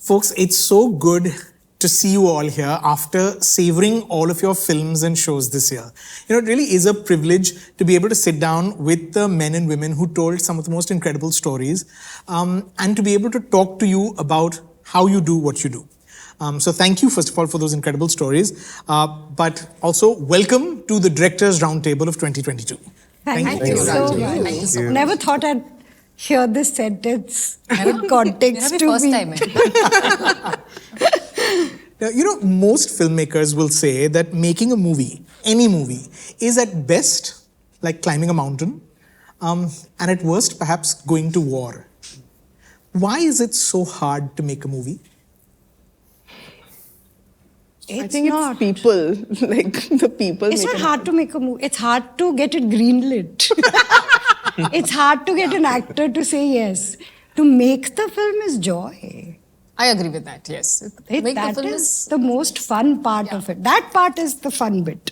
Folks, it's so good to see you all here after savoring all of your films and shows this year. You know, it really is a privilege to be able to sit down with the men and women who told some of the most incredible stories, and to be able to talk to you about how you do what you do. So thank you, first of all, for those incredible stories, but also welcome to the Directors Roundtable of 2022. Thank you so much. Never thought I'd hear this sentence in context to first me. time. Now, you know, most filmmakers will say that making a movie, any movie, is at best like climbing a mountain, and at worst, perhaps going to war. Why is it so hard to make a movie? I think it's people, like the people. It's not hard to make a movie. It's hard to get it greenlit. It's hard to get an actor to say yes. To make the film is joy. I agree with that, yes. That is the most fun part of it. That part is the fun bit.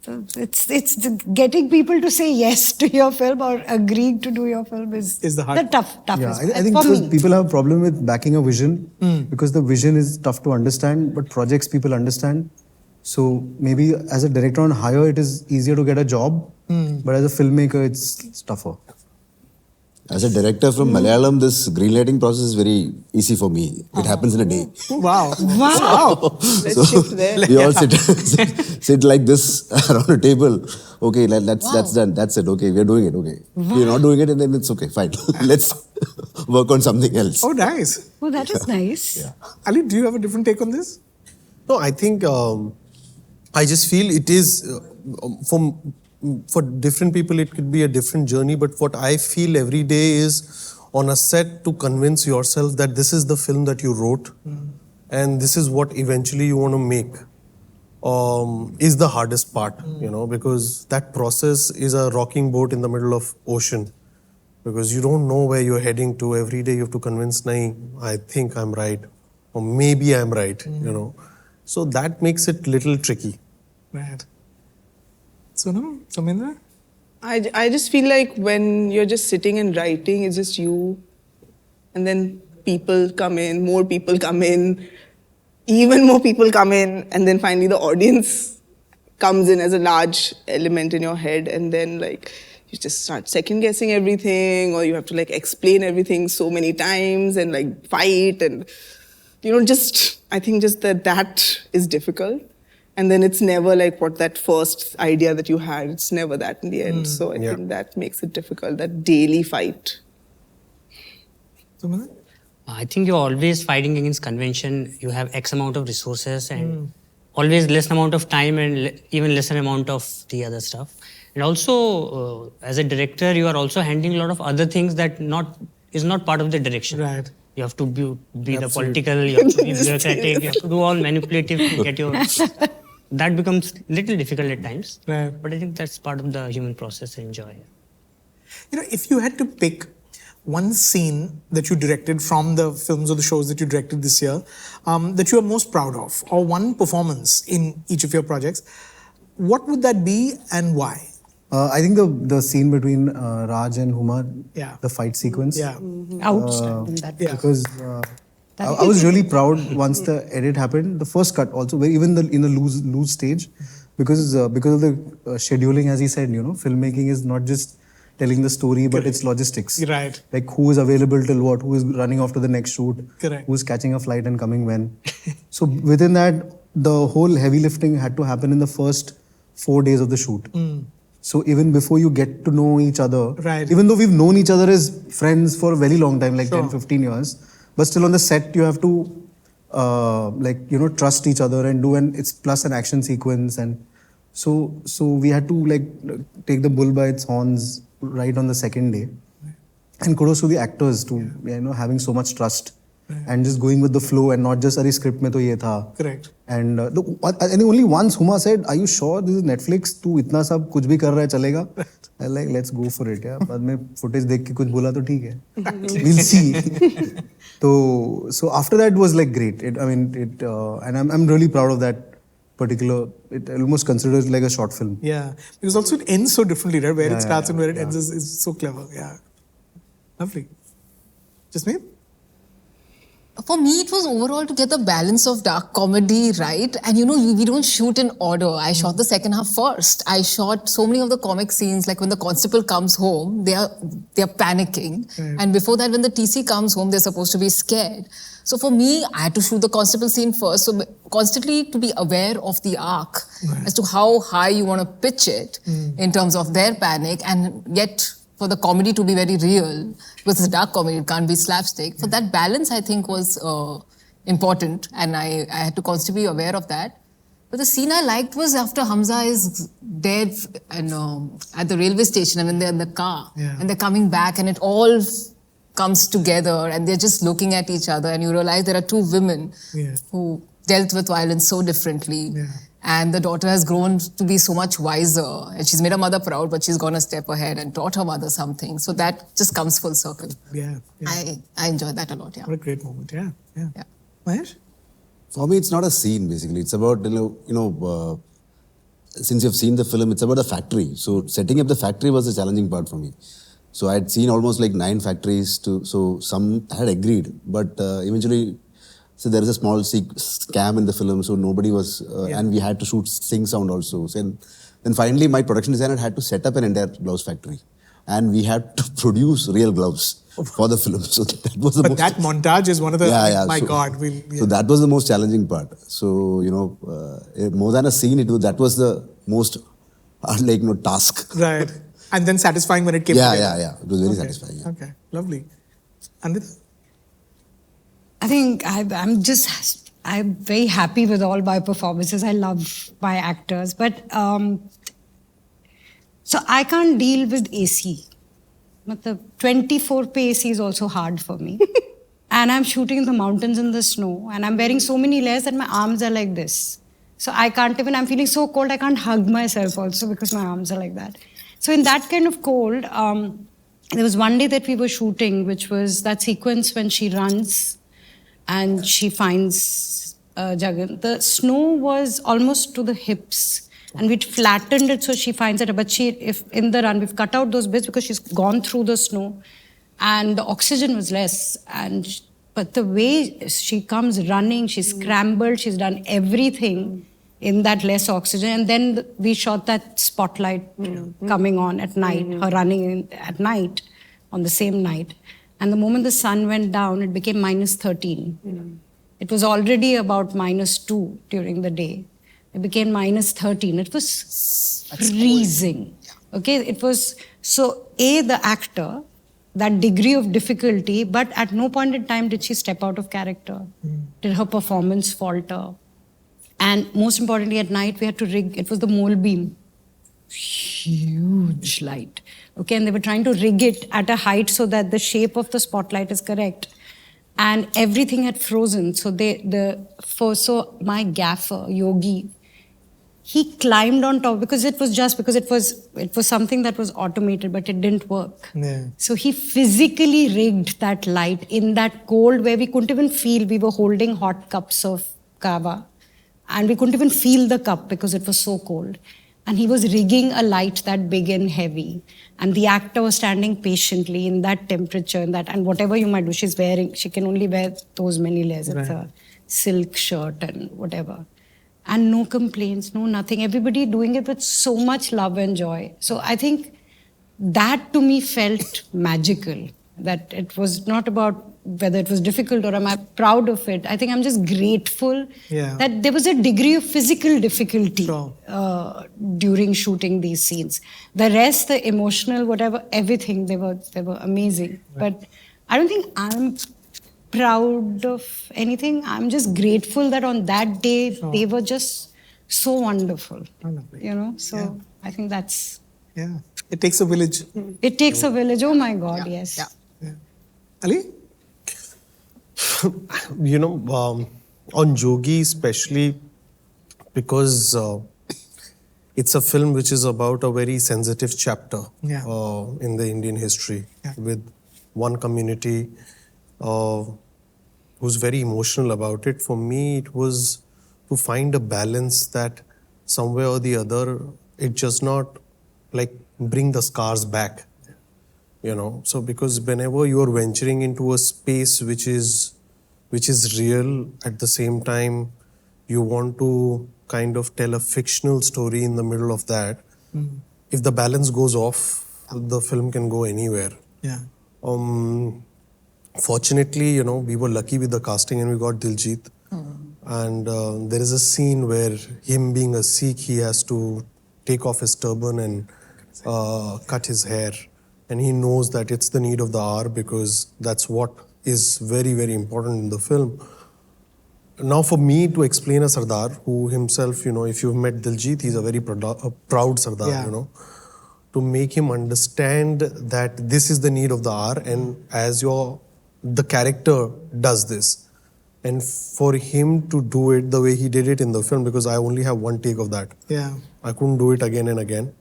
So it's getting people to say yes to your film or agreeing to do your film is the toughest I think for me. people have a problem with backing a vision because the vision is tough to understand, but projects people understand. So maybe as a director on hire, it is easier to get a job, but as a filmmaker, it's tougher. As a director from Malayalam, this greenlighting process is very easy for me. It happens in a day. Wow. Let's shift there. We all sit like this around a table. Okay, that's done. That's it. Okay, we're doing it. Okay. We're not doing it and then it's okay, fine. Let's work on something else. Oh, nice. Oh, that is nice. Ali, do you have a different take on this? No, I think I just feel it is for different people it could be a different journey, but what I feel every day is on a set to convince yourself that this is the film that you wrote and this is what eventually you want to make is the hardest part, you know, because that process is a rocking boat in the middle of ocean because you don't know where you're heading to. Every day you have to convince, nahi, I think I'm right or maybe I'm right, you know. So that makes it little tricky. Right. Sonam, Soumendra? I just feel like when you're just sitting and writing, it's just you, and then people come in, more people come in, even more people come in, and then finally the audience comes in as a large element in your head, and then like you just start second guessing everything, or you have to like explain everything so many times and like fight, and you know, just I think just that is difficult. And then it's never like what that first idea that you had, it's never that in the end. So I think that makes it difficult, that daily fight. I think you're always fighting against convention. You have X amount of resources and always less amount of time and even lesser amount of the other stuff. And also, as a director, you are also handling a lot of other things that is not part of the direction. Right. You have to be the political, you have to be bureaucratic, you have to do all manipulative to get your... That becomes little difficult at times. Right. But I think that's part of the human process to enjoy. You know, if you had to pick one scene that you directed from the films or the shows that you directed this year that you are most proud of, or one performance in each of your projects, what would that be and why? I think the scene between Raj and Huma, the fight sequence. Outstanding. Because I was really proud once the edit happened. The first cut also, where even in the loose stage, because of the scheduling, as he said, you know, filmmaking is not just telling the story, but it's logistics. Right. Like who is available till what, who is running off to the next shoot, Correct. who is catching a flight and coming when. So within that, the whole heavy lifting had to happen in the first 4 days of the shoot. So even before you get to know each other, even though we've known each other as friends for a very long time, like 10, 15 years, but still on the set you have to trust each other and it's plus an action sequence, and so we had to take the bull by its horns right on the second day. And kudos to the actors to having so much trust and just going with the flow and not just "Arey script mein to ye tha." Correct. And I think only once Huma said, "Are you sure this is Netflix? Tu itna sab kuch bhi kar raha hai, chalega?" I like, let's go for it. Yeah. बाद में footage देख के कुछ बोला तो ठीक है. We'll see. So after that was like great. And I'm really proud of that particular. It almost considers like a short film. Yeah, because also it ends so differently, right? Where it starts and where it ends is so clever. Yeah, lovely. Jasmeet? For me, it was overall to get the balance of dark comedy right. And we don't shoot in order. I shot the second half first. I shot so many of the comic scenes, like when the constable comes home, they are panicking. And before that, when the TC comes home, they're supposed to be scared. So for me, I had to shoot the constable scene first. So constantly to be aware of the arc as to how high you want to pitch it in terms of their panic, and yet for the comedy to be very real, because it's a dark comedy, it can't be slapstick. So that balance, I think, was important, and I had to constantly be aware of that. But the scene I liked was after Hamza is dead and at the railway station, and when they're in the car, and they're coming back, and it all comes together, and they're just looking at each other, and you realize there are two women who dealt with violence so differently. And the daughter has grown to be so much wiser, and she's made her mother proud, but she's gone a step ahead and taught her mother something. So that just comes full circle. I enjoyed that a lot. What a great moment. Mahesh? For me, it's not a scene, basically. It's about, since you've seen the film, it's about the factory. So setting up the factory was the challenging part for me. So I had seen almost like 9 factories, so some had agreed, but eventually, so there is a small scam in the film, so nobody was, and we had to shoot sing sound also. So then finally, my production designer had to set up an entire gloves factory, and we had to produce real gloves for the film. So that was the that montage is one of the, God. So that was the most challenging part. So, more than a scene, that was the most, task. Right. And then satisfying when it came together. Yeah. It was very satisfying. Yeah. Okay, lovely. Anvitaa? I think I'm very happy with all my performances. I love my actors. But, so I can't deal with AC. 24 pe AC is also hard for me. And I'm shooting in the mountains in the snow. And I'm wearing so many layers that my arms are like this. So I can't even, I'm feeling so cold, I can't hug myself also because my arms are like that. So in that kind of cold, there was one day that we were shooting, which was that sequence when she runs and she finds Jagan. The snow was almost to the hips, and we'd flattened it so she finds it. But if in the run, we've cut out those bits because she's gone through the snow, and the oxygen was less. But the way she comes running, she's scrambled, she's done everything in that less oxygen. And then we shot that spotlight coming on at night, her running at night, on the same night. And the moment the sun went down, it became -13. It was already about -2 during the day. It became -13. It was freezing. Okay, it was, so the actor, that degree of difficulty, but at no point in time did she step out of character. Did her performance falter? And most importantly, at night, we had to rig, it was the mole beam. Huge light. Okay, and they were trying to rig it at a height so that the shape of the spotlight is correct. And everything had frozen. So so my gaffer, Jogi, he climbed on top because it was something that was automated, but it didn't work. So he physically rigged that light in that cold where we couldn't even feel. We were holding hot cups of kava, and we couldn't even feel the cup because it was so cold. And he was rigging a light that big and heavy. And the actor was standing patiently in that temperature, and whatever you might do, she can only wear those many layers. It's a silk shirt and whatever. And no complaints, no nothing. Everybody doing it with so much love and joy. So I think that to me felt magical. That it was not about whether it was difficult or am I proud of it. I think I'm just grateful that there was a degree of physical difficulty during shooting these scenes. The rest, the emotional, whatever, everything, they were amazing. But I don't think I'm proud of anything. I'm just grateful that on that day, they were just so wonderful. So I think that's... Yeah, it takes a village. It takes a village, oh my God, yes. Yeah. Ali? On Jogi especially, because it's a film which is about a very sensitive chapter in the Indian history with one community who's very emotional about it. For me, it was to find a balance that somewhere or the other, it does not bring the scars back. So because whenever you are venturing into a space which is which is real. At the same time, you want to kind of tell a fictional story in the middle of that. If the balance goes off, the film can go anywhere. Yeah. Fortunately, we were lucky with the casting and we got Diljit. And there is a scene where him being a Sikh, he has to take off his turban and cut his hair. And he knows that it's the need of the hour because that's what is very, very important in the film. Now for me to explain a Sardar who himself, if you've met Diljit, he's a very proud Sardar, to make him understand that this is the need of the hour and as the character does this. And for him to do it the way he did it in the film, because I only have one take of that. Yeah. I couldn't do it again and again.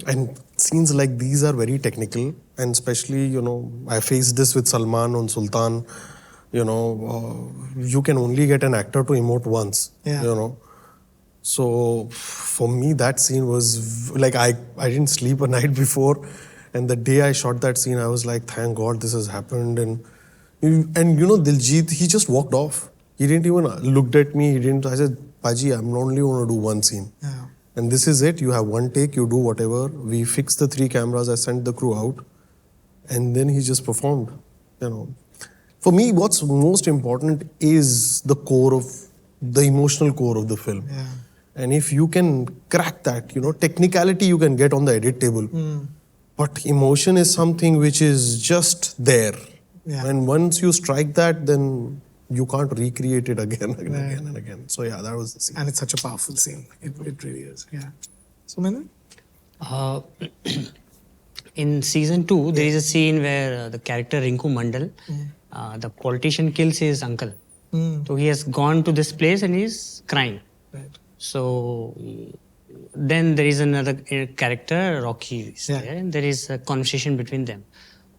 And scenes like these are very technical, and especially, I faced this with Salman on Sultan. You can only get an actor to emote once, So for me, that scene was like, I didn't sleep a night before. And the day I shot that scene, I was like, thank God this has happened. And Diljit, he just walked off. He didn't even looked at me. I said, Paji, I'm only going to do one scene. Yeah. And this is it. You have one take, you do whatever. We fixed the 3 cameras. I sent the crew out. And then he just performed, For me, what's most important is the emotional core of the film. Yeah. And if you can crack that, technicality you can get on the edit table. But emotion is something which is just there. Yeah. And once you strike that, then you can't recreate it again and again and again. So yeah, that was the scene. And it's such a powerful scene. It really is. Yeah. Soumendra? In season 2, there is a scene where the character Rinku Mandal, the politician, kills his uncle. So he has gone to this place and he's crying. Right. So then there is another character, Rocky, is there, and there is a conversation between them.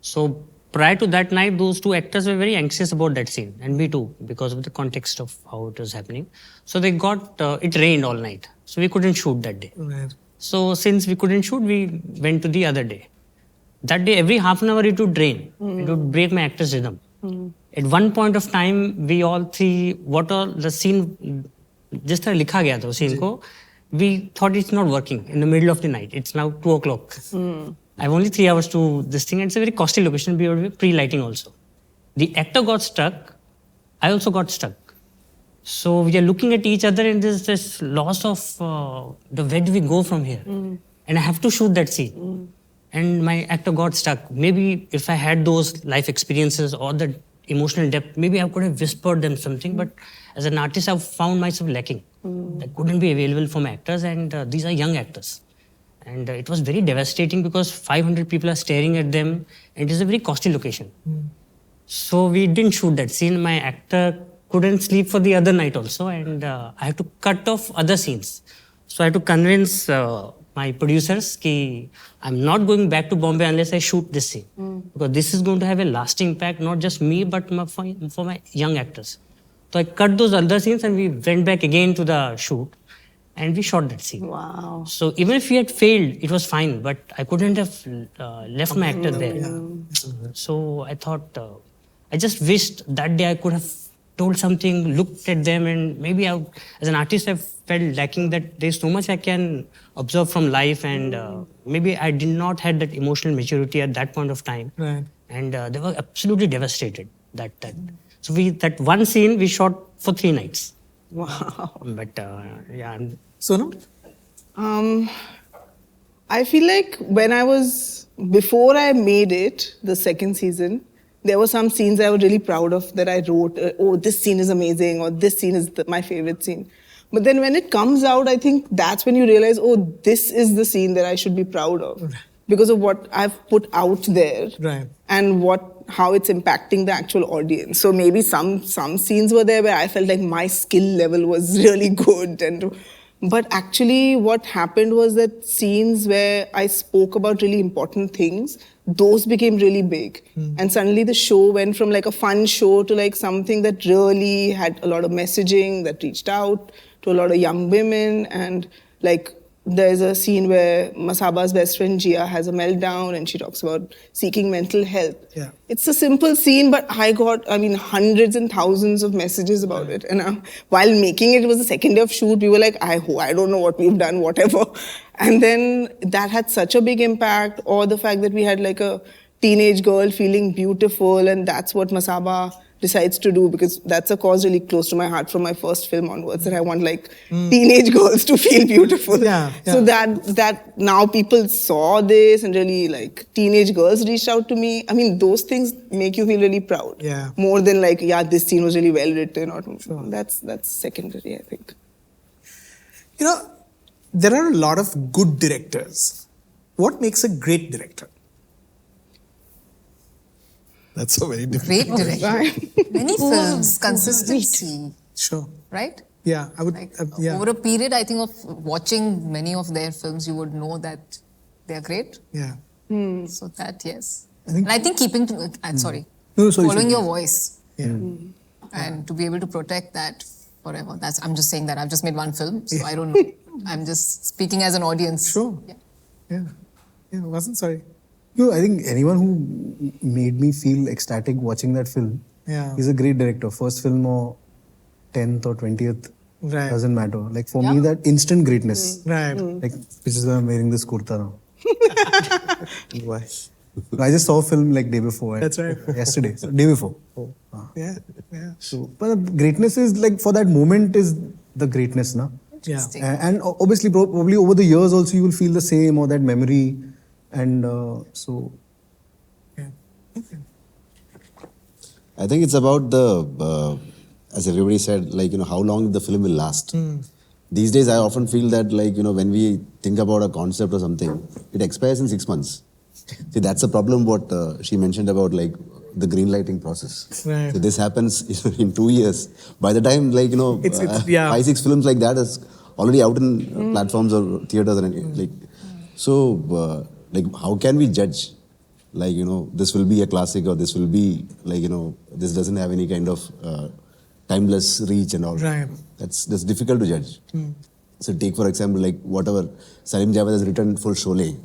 So prior to that night, those 2 actors were very anxious about that scene, and me too, because of the context of how it was happening. So they it rained all night, so we couldn't shoot that day. Right. So since we couldn't shoot, we went to the other day. That day, every half an hour it would rain. It would break my actor's rhythm. At one point of time, we all 3, the scene, just likha gaya tha scene ko, we thought it's not working in the middle of the night. It's now 2 o'clock. I have only 3 hours to this thing, and it's a very costly location, pre-lighting also. The actor got stuck. I also got stuck. So we are looking at each other and there's this loss of where do we go from here? And I have to shoot that scene. And my actor got stuck. Maybe if I had those life experiences or the emotional depth, maybe I could have whispered them something. But as an artist, I've found myself lacking. That couldn't be available for my actors, and these are young actors. And it was very devastating because 500 people are staring at them, and it is a very costly location. So we didn't shoot that scene. My actor couldn't sleep for the other night also, and I had to cut off other scenes. So I had to convince my producers that I'm not going back to Bombay unless I shoot this scene. Because this is going to have a lasting impact, not just me, but for my young actors. So I cut those other scenes and we went back again to the shoot and we shot that scene. Wow. So even if we had failed, it was fine, but I couldn't have left my actor there. So I thought, I just wished that day I could have told something, looked at them, and maybe as an artist I felt lacking that there's so much I can observe from life, and maybe I did not have that emotional maturity at that point of time. Right. And they were absolutely devastated. So that one scene we shot for 3 nights. Wow. But yeah. Sonam? I feel like before I made it, the second season, there were some scenes I was really proud of that I wrote. Oh, this scene is amazing, or this scene is my favorite scene. But then when it comes out, I think that's when you realize, oh, this is the scene that I should be proud of. Because of what I've put out there. Right. And how it's impacting the actual audience. So maybe some scenes were there where I felt like my skill level was really good. But actually what happened was that scenes where I spoke about really important things, those became really big. And suddenly the show went from like a fun show to like something that really had a lot of messaging that reached out to a lot of young women. And like there's a scene where Masaba's best friend Jia has a meltdown and she talks about seeking mental help. Yeah. It's a simple scene, but I got, hundreds and thousands of messages about it. And while making it was the second day of shoot, we were like, I don't know what we've done, whatever. And then that had such a big impact. Or the fact that we had like a teenage girl feeling beautiful, and that's what Masaba decides to do, because that's a cause really close to my heart from my first film onwards, that I want like teenage girls to feel beautiful. So that now people saw this and really like teenage girls reached out to me. I mean, those things make you feel really proud. Yeah. More than like, this scene was really well written. Or that's secondary, I think. You know, there are a lot of good directors. What makes a great director? That's a very difficult Great director. Many films, consistency. Sure. Right? Yeah, I would. Yeah. Over a period, I think, of watching many of their films, you would know that they're great. Yeah. So that, yes. I think keeping to, sorry, No, sorry, following sorry. your voice. Yeah. And to be able to protect that forever. I'm just saying that. I've just made one film, so I don't know. I'm just speaking as an audience. Sure. Yeah. Yeah. Wasn't sorry. No, I think anyone who made me feel ecstatic watching that film is a great director. First film or 10th or 20th, doesn't matter. Like for me, that instant greatness. Right. Like, which is why I'm wearing this kurta now. Why? I just saw a film like day before. That's right. Yesterday, so day before. Yeah. So, but greatness is like, for that moment is the greatness, na? Yeah. And obviously, probably over the years also you will feel the same, or that memory. And so... Yeah. I think it's about the, as everybody said, like, how long the film will last. These days, I often feel that, like, when we think about a concept or something, it expires in 6 months. See, that's the problem what she mentioned about, like, the green lighting process. Right. So this happens in 2 years. By the time, like, It's 5-6 films like that is already out in platforms or theaters and like, so, like, how can we judge? Like, this will be a classic, or this will be, like, this doesn't have any kind of timeless reach and all. Right. That's difficult to judge. So take, for example, like, whatever Salim Javed has written for Sholay.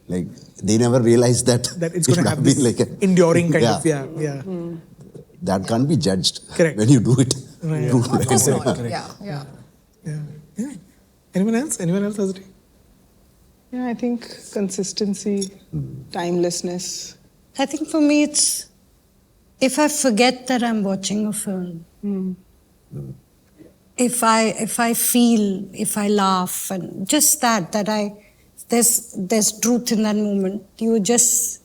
Like, they never realized that it's going to have this like enduring kind of, That can't be judged. Correct. When you do it. Right. Of course not. Yeah. Anyone else? Anyone else has it? Yeah, I think consistency, timelessness. I think for me it's if I forget that I'm watching a film. If I feel, if I laugh, and just that there's truth in that moment. You just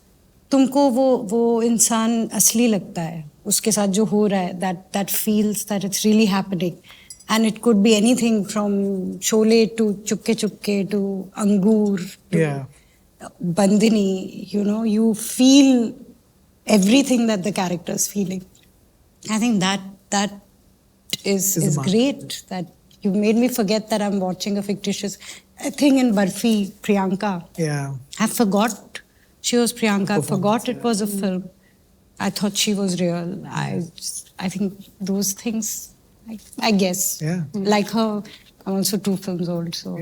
तुमको वो इंसान असली लगता है उसके साथ जो हो रहा है that feels that it's really happening. And it could be anything from Sholay to Chupke Chupke to Angur to Bandini. You feel everything that the character is feeling. I think that is great. That you made me forget that I'm watching a fictitious. I think in Barfi, Priyanka. Yeah. I forgot she was Priyanka. I forgot it was a film. I thought she was real. I think those things. I guess. Yeah. Like her, I'm also 2 films old, so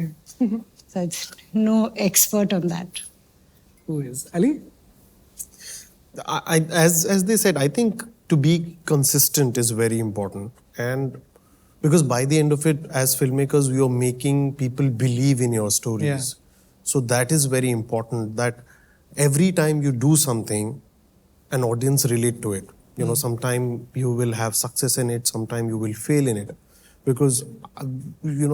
it's no expert on that. Who is? Ali? As they said, I think to be consistent is very important. And because by the end of it, as filmmakers, we are making people believe in your stories. Yeah. So that is very important, that every time you do something, an audience relate to it. Sometime you will have success in it, sometime you will fail in it. Because,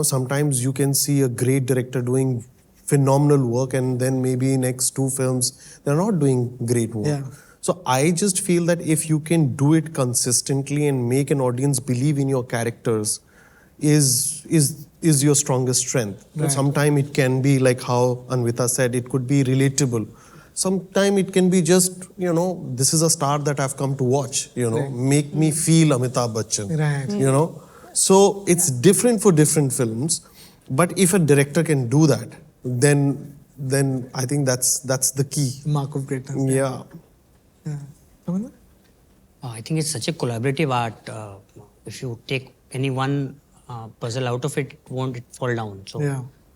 sometimes you can see a great director doing phenomenal work and then maybe next 2 films, they're not doing great work. Yeah. So I just feel that if you can do it consistently and make an audience believe in your characters is your strongest strength. Right. Sometimes it can be like how Anvita said, it could be relatable. Sometimes it can be just, this is a star that I've come to watch, make me feel Amitabh Bachchan, Right. So it's different for different films, but if a director can do that, then I think that's the key. Mark of greatness. Yeah. Soumendra? I think it's such a collaborative art. If you take any one puzzle out of it, it won't fall down. So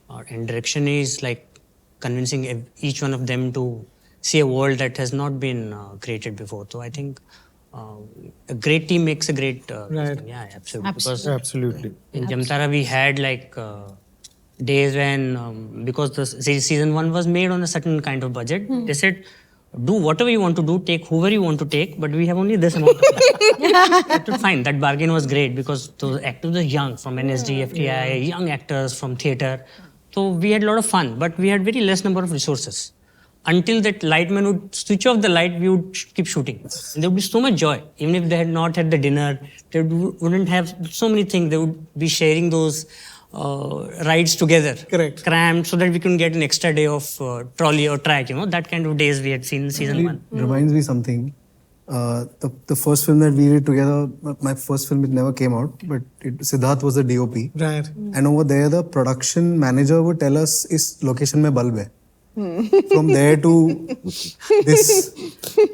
And direction is like convincing each one of them to see a world that has not been created before. So I think a great team makes a great yeah, absolutely. Because Absolutely. in Jamtara we had like days when because the season 1 was made on a certain kind of budget, they said do whatever you want to do, take whoever you want to take, but we have only this amount of time. Fine, that bargain was great because those actors were young from NSD, FTI, young actors from theatre. So we had a lot of fun, but we had very less number of resources. Until that lightman would switch off the light, we would keep shooting. And there would be so much joy. Even if they had not had the dinner, they wouldn't have so many things. They would be sharing those rides together. Correct. Crammed so that we can get an extra day of trolley or track, that kind of days we had seen in season 1. Reminds me something. The first film that we did together, my first film, it never came out, but Siddharth was the DOP. Right. And over there, the production manager would tell us, "Is location mein bulb hai." From there to this,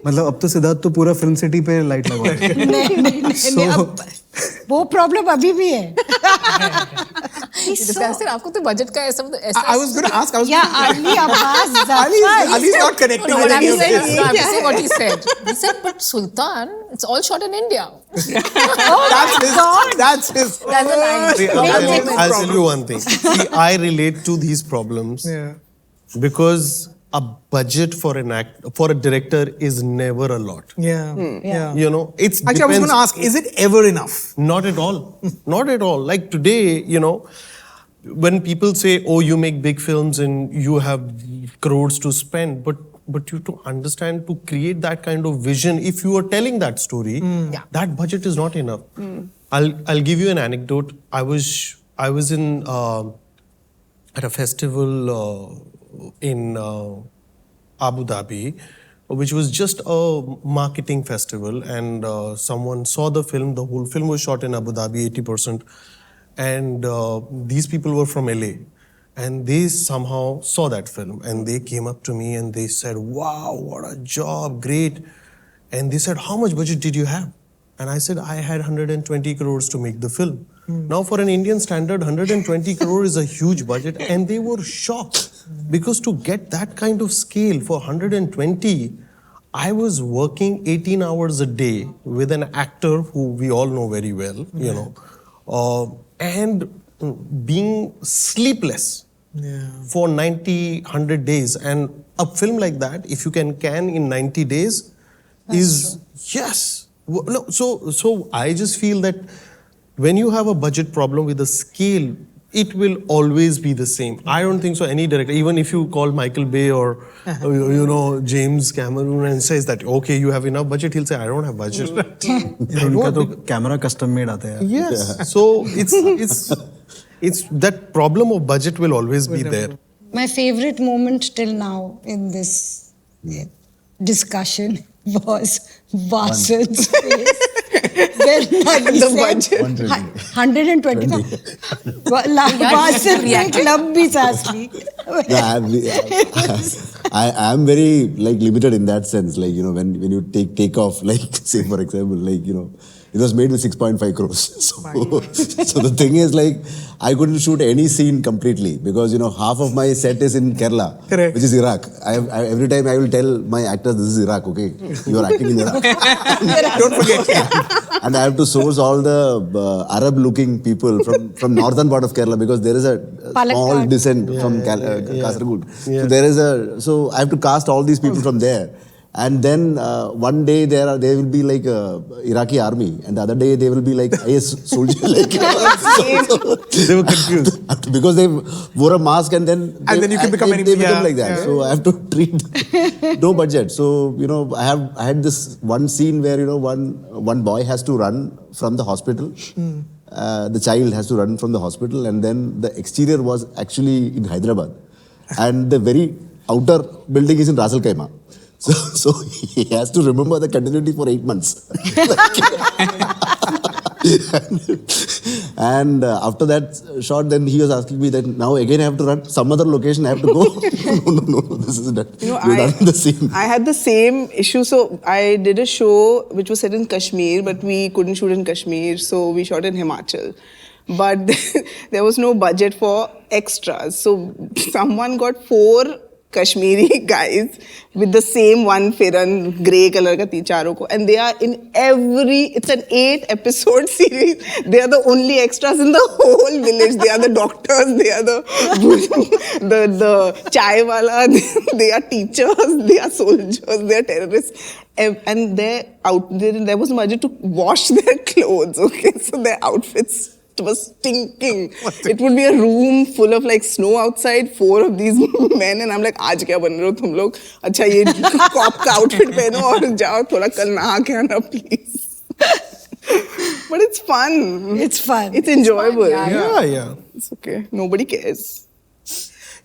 मतलब अब तो सिद्धार्थ तो पूरा film city पे light लगवा रहा है। नहीं, अब वो प्रॉब्लम अभी भी है। Sir, आपको तो बजट का ऐसा I was going to ask. Ali Abbas Zafar. Ali's not connecting No, with what any he of said, this. no, I'm saying what he said. He said, but Sultan, it's all shot in India. That's his. That's the line. I'll tell you one thing. See, I relate to these problems because a budget for a director is never a lot. Yeah. It's Actually, I was going to ask, is it ever enough? Not at all. Not at all. Like today, when people say, oh, you make big films and you have crores to spend, but you to understand, to create that kind of vision, if you are telling that story, that budget is not enough. I'll give you an anecdote. I was in at a festival in Abu Dhabi, which was just a marketing festival, and someone saw the film. The whole film was shot in Abu Dhabi, 80%, and these people were from LA, and they somehow saw that film, and they came up to me and they said, "Wow, what a job, great!" And they said, "How much budget did you have?" And I said, "I had 120 crores to make the film." Now, for an Indian standard, 120 crore is a huge budget, and they were shocked because to get that kind of scale for 120, I was working 18 hours a day with an actor who we all know very well, and being sleepless for 90, 100 days. And a film like that, if you can in 90 days, is yes. No, so I just feel that when you have a budget problem with a scale, it will always be the same. I don't think so. Any director, even if you call Michael Bay or James Cameron and says that okay, you have enough budget, he'll say I don't have budget. उनका तो camera custom made आता है. Yes. So it's that problem of budget will always be there. My favorite moment till now in this discussion was Vasan's face. When The budget. 120. Vasan ने एक लंबी सांस ली. I am very limited in that sense. When you take off, say for example, it was made with 6.5 crores. So the thing is I couldn't shoot any scene completely because half of my set is in Kerala, Correct. which is Iraq. Every time I will tell my actors this is Iraq, okay? You are acting in Iraq. Don't forget. And I have to source all the Arab-looking people from northern part of Kerala because there is a small descent from Kasaragod. Yeah. So I have to cast all these people from there. And then one day they will be Iraqi army, and the other day they will be IS soldier. They were confused because they wore a mask and then you can become they become like that. Yeah. So I have to treat no budget. So I had this one scene where one boy has to run from the hospital. The child has to run from the hospital, and then the exterior was actually in Hyderabad, and the very outer building is in Ras Al Khaimah. So he has to remember the continuity for 8 months. And after that shot, then he was asking me that now again I have to run some other location. I have to go. No. This is that. You're done the scene. I had the same issue. So I did a show which was set in Kashmir, but we couldn't shoot in Kashmir, so we shot in Himachal. but there was no budget for extras. So someone got 4 Kashmiri guys with the same one firan, grey color ka charo ko, and they are in it's an 8-episode series. They are the only extras in the whole village. They are the doctors, they are the chai wala, they are teachers, they are soldiers, they are terrorists. And there was budget to wash their clothes, okay? So their outfits was stinking. It would be a room full of like snow outside, 4 of these men, and I'm like, आज क्या बन रहे हो तुम लोग? अच्छा ये cop का outfit पहनो और जाओ थोड़ा कल नहा के आना please. But it's fun. It's fun. It's enjoyable. Yeah. It's okay. Nobody cares.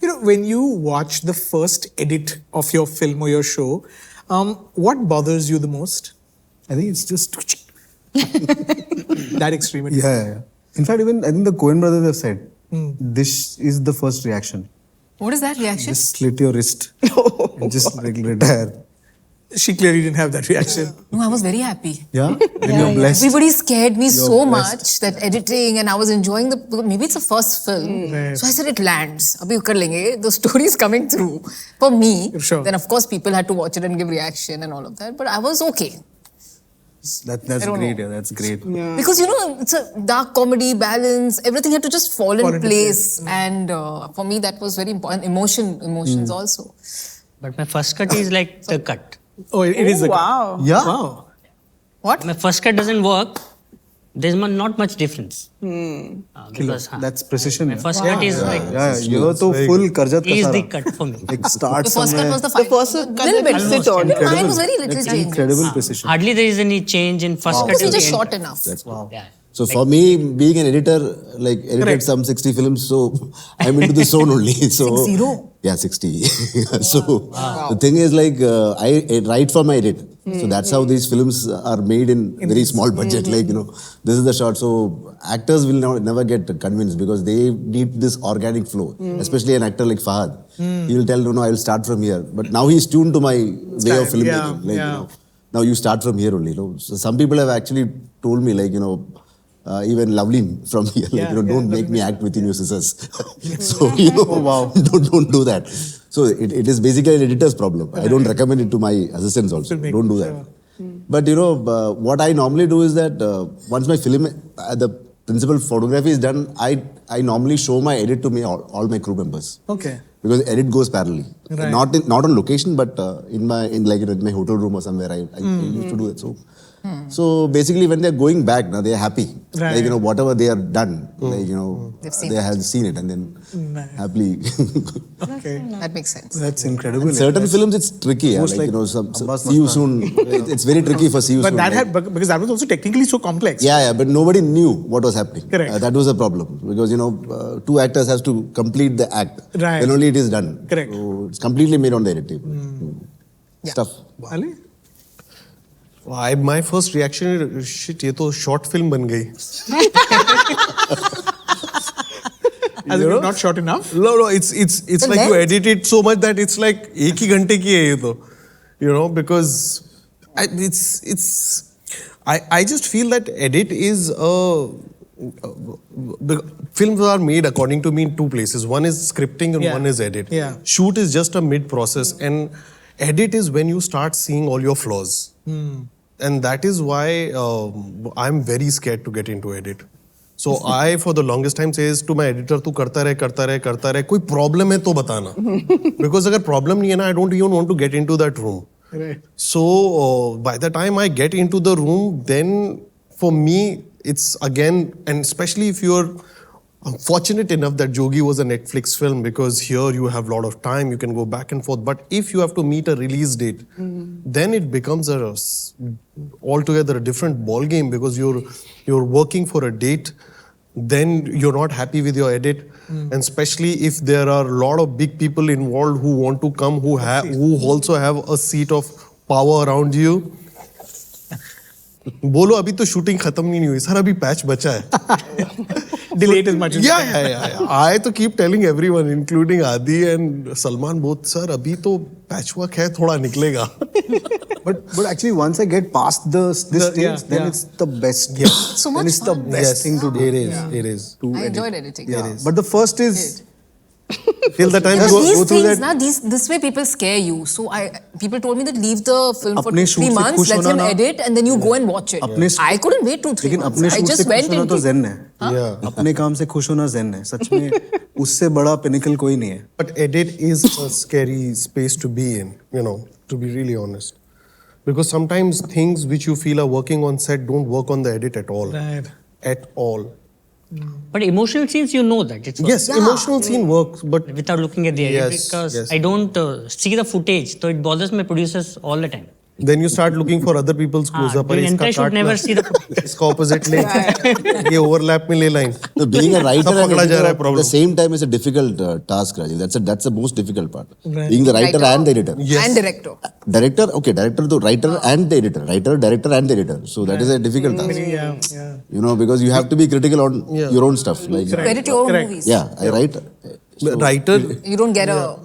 You know, when you watch the first edit of your film or your show, what bothers you the most? I think it's just That extreme. yeah. In fact, even I think the Coen brothers have said this is the first reaction. What is that reaction? Just slit your wrist and just like retire. She clearly didn't have that reaction. No, I was very happy. Yeah, when you're blessed. Everybody scared me so blessed. much that editing, and I was enjoying maybe it's a first film. Right. So I said it lands. Abhi kar lenge. The story is coming through. For me, Sure. then of course people had to watch it and give reaction and all of that. But I was okay. That's don't great. know. Yeah, that's great. Because it's a dark comedy, balance, everything had to just fall in into place. And for me that was very important. Emotions also. But my first cut is like the cut. Oh, it is a Wow. Yeah. Wow. What? My first cut doesn't work. There's not much difference. Because, That's precision. my first cut is like Yeah, you're so full karjat ka is the sara. cut for me. Like start The first cut somewhere. was the The final. first Little cut bit. that you sit on. Mine was very little That's changes. incredible precision. Hardly there is any change in first cut. Because we to the just end short cut. enough. Wow. Yeah. So for me, being an editor, like edited Correct. some 60 films, so I'm into the zone only. So 60? Yeah, 60. So the thing is like I write for my edit. So that's how these films are made in very small budget. Like, this is the shot. So actors will never get convinced because they need this organic flow. Especially an actor like Fahad. He will tell, no, I will start from here. But now he's tuned to my way of filmmaking. Like, now you start from here only. So some people have actually told me, like, even Lovely from here, like, don't make me act within your scissors. So, don't do that. So it is basically an editor's problem. I don't recommend it to my assistants also. Don't do that. But, what I normally do is that once my film, the principal photography is done, I normally show my edit to all my crew members. Okay. Because edit goes parallelly. Right. Not on location, but in my hotel room or somewhere, I used to do that. So basically, when they're going back, now they are happy. Right. Like, whatever they have done, like, seen they have seen it and then happily. Okay. That makes sense. That's incredible. Certain films, it's tricky. Yeah, Almost like, like Abbas see you Zafar. soon. It's very tricky for see you But soon. that like- had, because that was also technically so complex. Yeah, but nobody knew what was happening. Correct. That was a problem because, 2 actors has to complete the act. Right. Then only it is done. Correct. So it's completely made on the edit table. Stuff. Ali? My first reaction is, shit, ये तो short film बन गई. As it was not short enough? No, it's like you edit it so much that it's like एक ही घंटे की है ये तो, because I just feel that edit is films are made according to me in 2 places. One is scripting and one is edit. Yeah. Shoot is just a mid process and edit is when you start seeing all your flaws. And that is why I'm very scared to get into edit. So I, for the longest time, says to my editor, "तू करता रहे, कोई problem है तो बताना." Because अगर problem नहीं है ना, I don't even want to get into that room. Right. So by the time I get into the room, then for me, it's again, and especially if you're fortunate enough that Jogi was a Netflix film, because here you have a lot of time, you can go back and forth. But if you have to meet a release date, then it becomes altogether a different ball game because you're working for a date. Then you're not happy with your edit, and especially if there are a lot of big people involved who want to come, who also have a seat of power around you. बोलो अभी तो shooting खत्म नहीं हुई sir, अभी patch बचा है. Delete as much as you can. Yeah. I to keep telling everyone, including Adi and Salman both, sir, abhi to patchwork hai, thoda niklega. But actually, once I get past this stage, then it's the best. So much then it's the fun. best thing to do. It is. To I edit. enjoyed editing. Yeah. But the first is Till the time Because you these go through things, that. this way people scare you. So people told me that leave the film for अपने 3 shoot से months, खुश let होना him ना- edit, and then you go and watch it. I couldn't wait 2-3 लेकिन months. अपने I shoot से just खुश went होना into तो zen है. अपने काम से खुश होना zen है. सच में उससे बड़ा pinnacle कोई नहीं है. But edit is a scary space to be in, to be really honest. Because sometimes things which you feel are working on set don't work on the edit at all. Right. At all. But emotional scenes, you know that. It's Yes, emotional scene works, but without looking at the edit, Yes, because yes. I don't see the footage, so it bothers my producers all the time. then you start looking for other people's clues. During entire shoot, never see the footage. इसका opposite ले, ये overlap में ले line. So being a writer सब and पकड़ा जा editor रहा है at the problem. same time is a difficult task, Rajeev. That's the most difficult part. Right. Being the writer and the editor. Yes. And director. Director to writer and the editor. Writer, director and the editor. So that is a difficult task. Yeah. Because you have to be critical on your own stuff. Like, Edit your own movies. yeah, I write. Writer, You don't get a...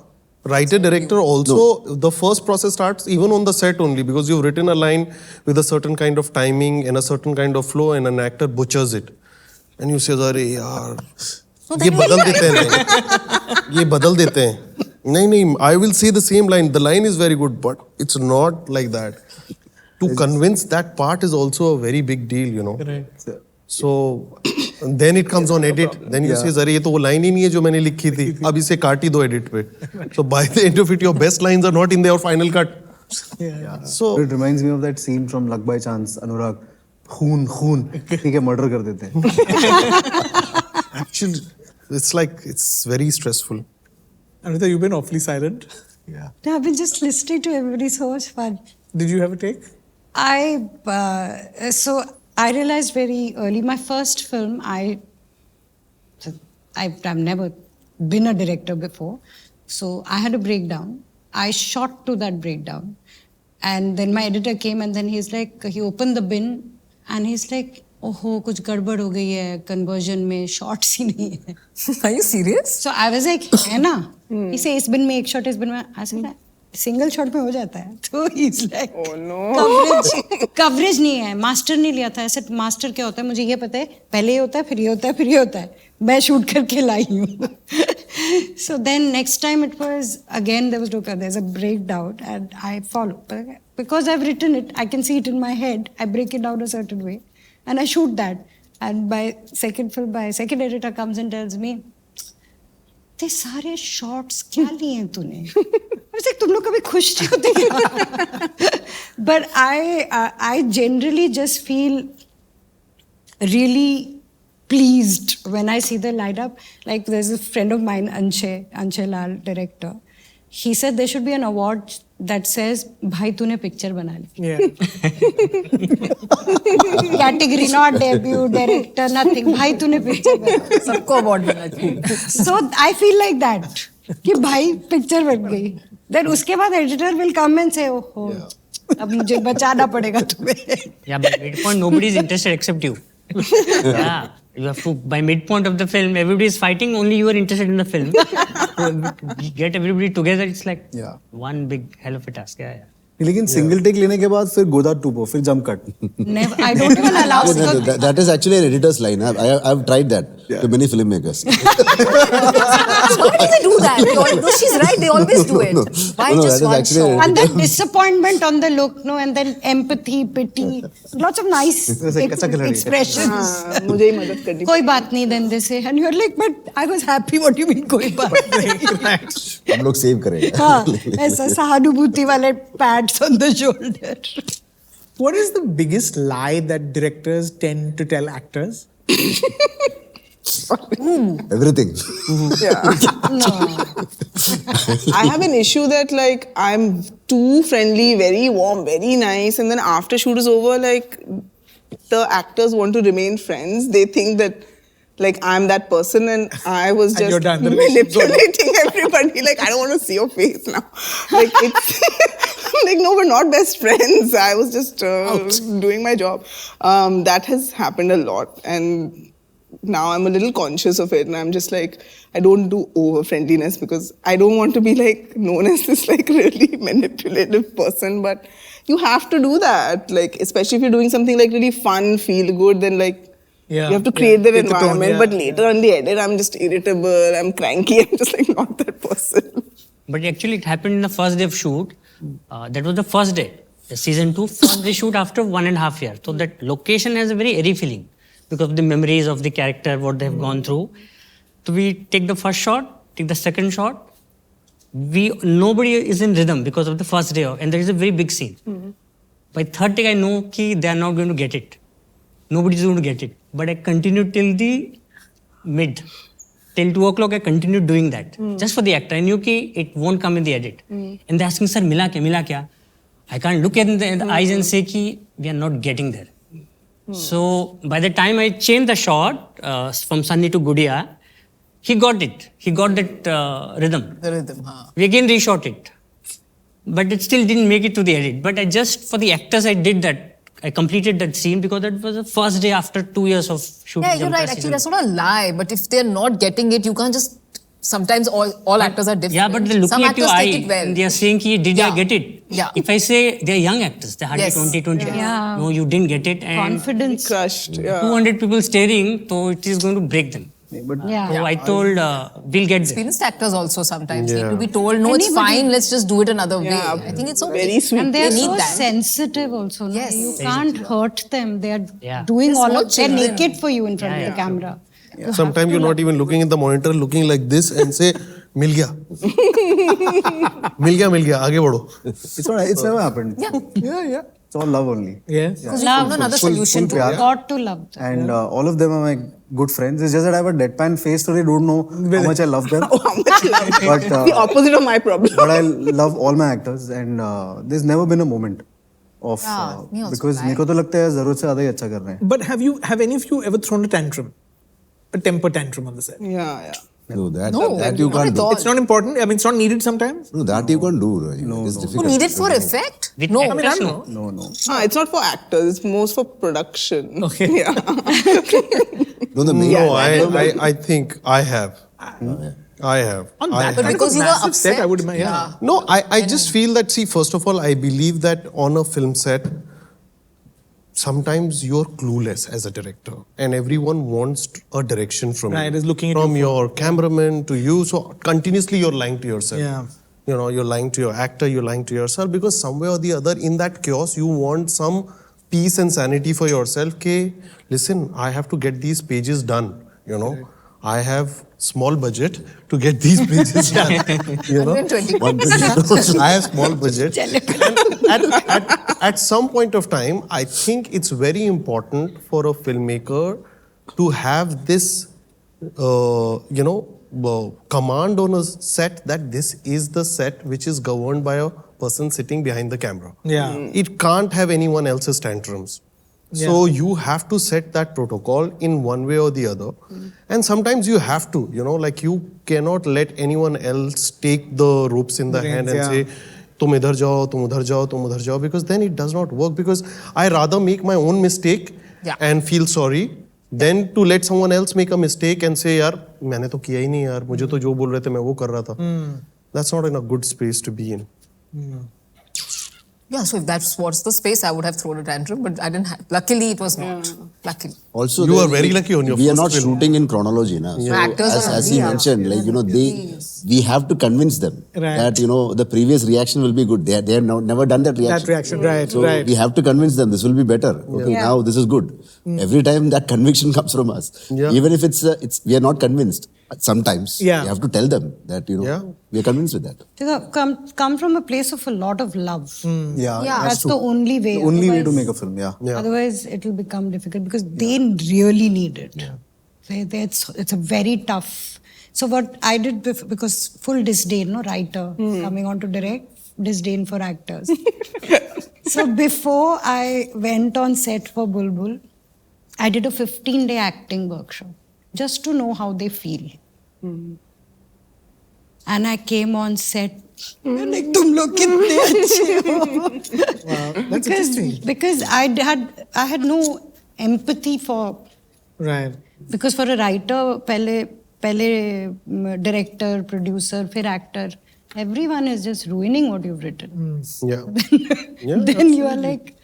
Writer, director also, the first process starts even on the set only because you've written a line with a certain kind of timing and a certain kind of flow and an actor butchers it. And you say, अरे यार, ये बदल देते हैं नहीं, ये बदल देते हैं. नहीं, I will say the same line. The line is very good, but it's not like that. To convince that part is also a very big deal, Right. So then it comes on edit. Then you say, अरे ये तो वो line ही नहीं है जो मैंने लिखी थी. अब इसे काट ही दो edit पे. So by the end of it, your best lines are not in their final cut. Yeah. So It reminds me of that scene from Luck by Chance. Anurag, खून, ठीक है, murder कर देते हैं. actually, it's very stressful. Anvitaa, you've been awfully silent. Yeah. No, I've been just listening to everybody. So much fun. Did you have a take? So I realized very early. My first film, I've never been a director before, so I had a breakdown. I shot to that breakdown, and then my editor came, and then he opened the bin, and he's like, "Oh, कुछ गड़बड़ हो गई है conversion में, shots ही नहीं है." Are you serious? So I was like, है ना? He said, इस bin में एक shot, इस bin में. I said, सिंगल शॉट में हो जाता है. तो he's like, Oh no. Coverage नहीं है, मास्टर नहीं लिया था. ऐसे मास्टर क्या होता है मुझे ये पता है, पहले ये होता है, फिर ये होता है, फिर ये होता है. मैं शूट करके लाई हूँ. So then next time it was again there's a breakdown and I follow. But because I've written it, I can see it in my head. I break it down a certain way and I shoot that. And by second editor comes and tells me, ते सारे shots क्या लिए हैं तूने? वैसे तुम लोग कभी खुश नहीं होते क्या? But I generally just feel really pleased when I see the lineup. Like there's a friend of mine, Anshay Lal, director. He said there should be an award that says, "Bhai, तूने picture बना ली." Yeah. Category not debut, director, nothing. भाई तूने picture बना ली. सबको award मिलना चाहिए. So I feel like that. कि भाई picture बन गई. Then उसके बाद editor will come and say, "Oh, अब मुझे बचाना पड़ेगा तुम्हें." Yeah, by midpoint, nobody is interested except you. Yeah. You have to, by midpoint of the film, everybody is fighting, only you are interested in the film. So get everybody together, it's like one big hell of a task. Yeah. लेकिन single take लेने के बाद फिर गोदा टूपो, फिर jump cut. Never, I don't even allow. That is actually an editor's line. I've tried that to many filmmakers. Why do they do that? No, she's right. They always do it. Why No, just that is one actually shot? And then disappointment on the look, no, and then empathy, pity, lots of nice expressions. मुझे ही मदद करनी. कोई बात नहीं, then they say, and you're like, but I was happy. What do you mean कोई बात नहीं? हम लोग सेव करेंगे. हाँ, ऐसा सहानुभूति वाले pats on the shoulder. What is the biggest lie that directors tend to tell actors? Everything. Yeah. I have an issue that like I'm too friendly, very warm, very nice, and then after shoot is over, like the actors want to remain friends. They think that like I'm that person and I was just you're done. manipulating everybody. Like I don't want to see your face now. Like it's like no, we're not best friends. I was just doing my job. That has happened a lot and now I'm a little conscious of it, and I'm just like, I don't do over friendliness because I don't want to be like known as this like really manipulative person. But you have to do that, like especially if you're doing something like really fun, feel good, then like. Yeah, you have to create that Get the tone, environment, but later on the edit, I'm just irritable, I'm cranky, I'm just like not that person. But actually, it happened in the first day of shoot. That was the first day. The season 2, first day shoot after 1.5 years. So that location has a very airy feeling because of the memories of the character, what they've gone through. So we take the first shot, take the second shot. Nobody is in rhythm because of the first day, and there is a very big scene. By third take, I know that they are not going to get it. Nobody's going to get it. But I continued till the mid. Till 2 o'clock, I continued doing that. Just for the actor. I knew that it won't come in the edit. And they're asking, sir, mila kya? I can't look at the eyes and say that we are not getting there. So by the time I changed the shot from Sunny to Gudiya, he got it. He got that rhythm. The rhythm, huh? We again reshot it. But it still didn't make it to the edit. But for the actors, I did that. I completed that scene because that was the first day after 2 years of shooting. Yeah, you're right. Actually, that's not a lie. But if they're not getting it, you can't just. Sometimes all actors are different. Yeah, but they're looking Some at your actors eye take it well. and they are saying, did I get it? Yeah. If I say they're young actors, they're hardly 20. Yeah. No, you didn't get it. And Confidence. Crushed. Yeah. 200 people staring, so it is going to break them. Yeah. So I told, we'll get there. Experienced actors also sometimes need to be told, no, it's Anybody- fine, let's just do it another way. Yeah. I think it's okay. Very sweet. And they're They need so that. sensitive also. no? Yes. You can't hurt them. They're Yeah. doing They're all small of they're children. naked for you in front of the camera. Sometimes you're not even looking at the monitor, looking like this and say, "Mil gaya, mil gaya, aage badho." It's all right. It's never happened. Yeah. It's all love only. Yes. Because you found another solution to pyar. it. Got to love them. And all of them are my good friends. It's just that I have a deadpan face, so they don't know how much I love them. How much love? But The opposite of my problem. but I love all my actors, and there's never been a moment of me also, because मेरे को तो लगता है जरूरत से ज़्यादा ही अच्छा कर रहे हैं. But have any of you ever thrown a tantrum? A temper tantrum on the set? Yeah. No, that not you at can't do. all. It's not important. I mean, it's not needed sometimes. No, that you can't do. Right? It's Who difficult. need it for effect? With No. actors, no. No. It's not for actors. It's most for production. Okay. Yeah. No, the main. No, I think I have. I have. On I that have. kind of Because a you were massive set, I upset. would imagine. Yeah. No, I just feel that, see, first of all, I believe that on a film set, sometimes you're clueless as a director and everyone wants a direction from Right, you. is looking at from you your cameraman to you. So continuously you're lying to yourself. Yeah. You know, you're lying to your actor, you're lying to yourself because somewhere or the other in that chaos, you want some peace and sanity for yourself. Okay, listen, I have to get these pages done, you know. I have small budget to get these pages done. You know, 120. I have small budget. And at some point of time, I think it's very important for a filmmaker to have this, command on a set that this is the set which is governed by a person sitting behind the camera. Yeah. It can't have anyone else's tantrums. So you have to set that protocol in one way or the other. And sometimes you have to, like you cannot let anyone else take the ropes in the hand and say, tum idhar jao, tum udhar jao, tum udhar jao, because then it does not work. Because I rather make my own mistake and feel sorry than to let someone else make a mistake and say, yaar, मैंने तो किया ही नहीं यार, मुझे तो जो बोल रहे थे मैं वो कर रहा था. That's not in a good space to be in. Yeah, so if that's what's the space, I would have thrown a tantrum, but I didn't have. Luckily, it was not. Luckily. Also, You are very lucky on your We are first not film. shooting in chronology, na. So Actors are as he busy, mentioned, we have to convince them that the previous reaction will be good. They have never done that reaction. That reaction, right, So right. we have to convince them this will be better. Okay, now this is good. Every time that conviction comes from us, even if it's we are not convinced. Sometimes we have to tell them that we are convinced with that. Come from a place of a lot of love. Yeah, That's the only way. The only way to Otherwise- make a film. Yeah. Otherwise, it will become difficult because they really need it. It's a very tough. So what I did because full disdain, writer coming on to direct, disdain for actors. So before I went on set for Bulbul, I did a 15-day acting workshop just to know how they feel. And I came on set. मैंने तुम लोग कितने अच्छे हो. Wow, that's interesting. Because I had no empathy for Right. Because for a writer, pehle director, producer, फिर actor, everyone is just ruining what you've written. Yeah. Then you are like,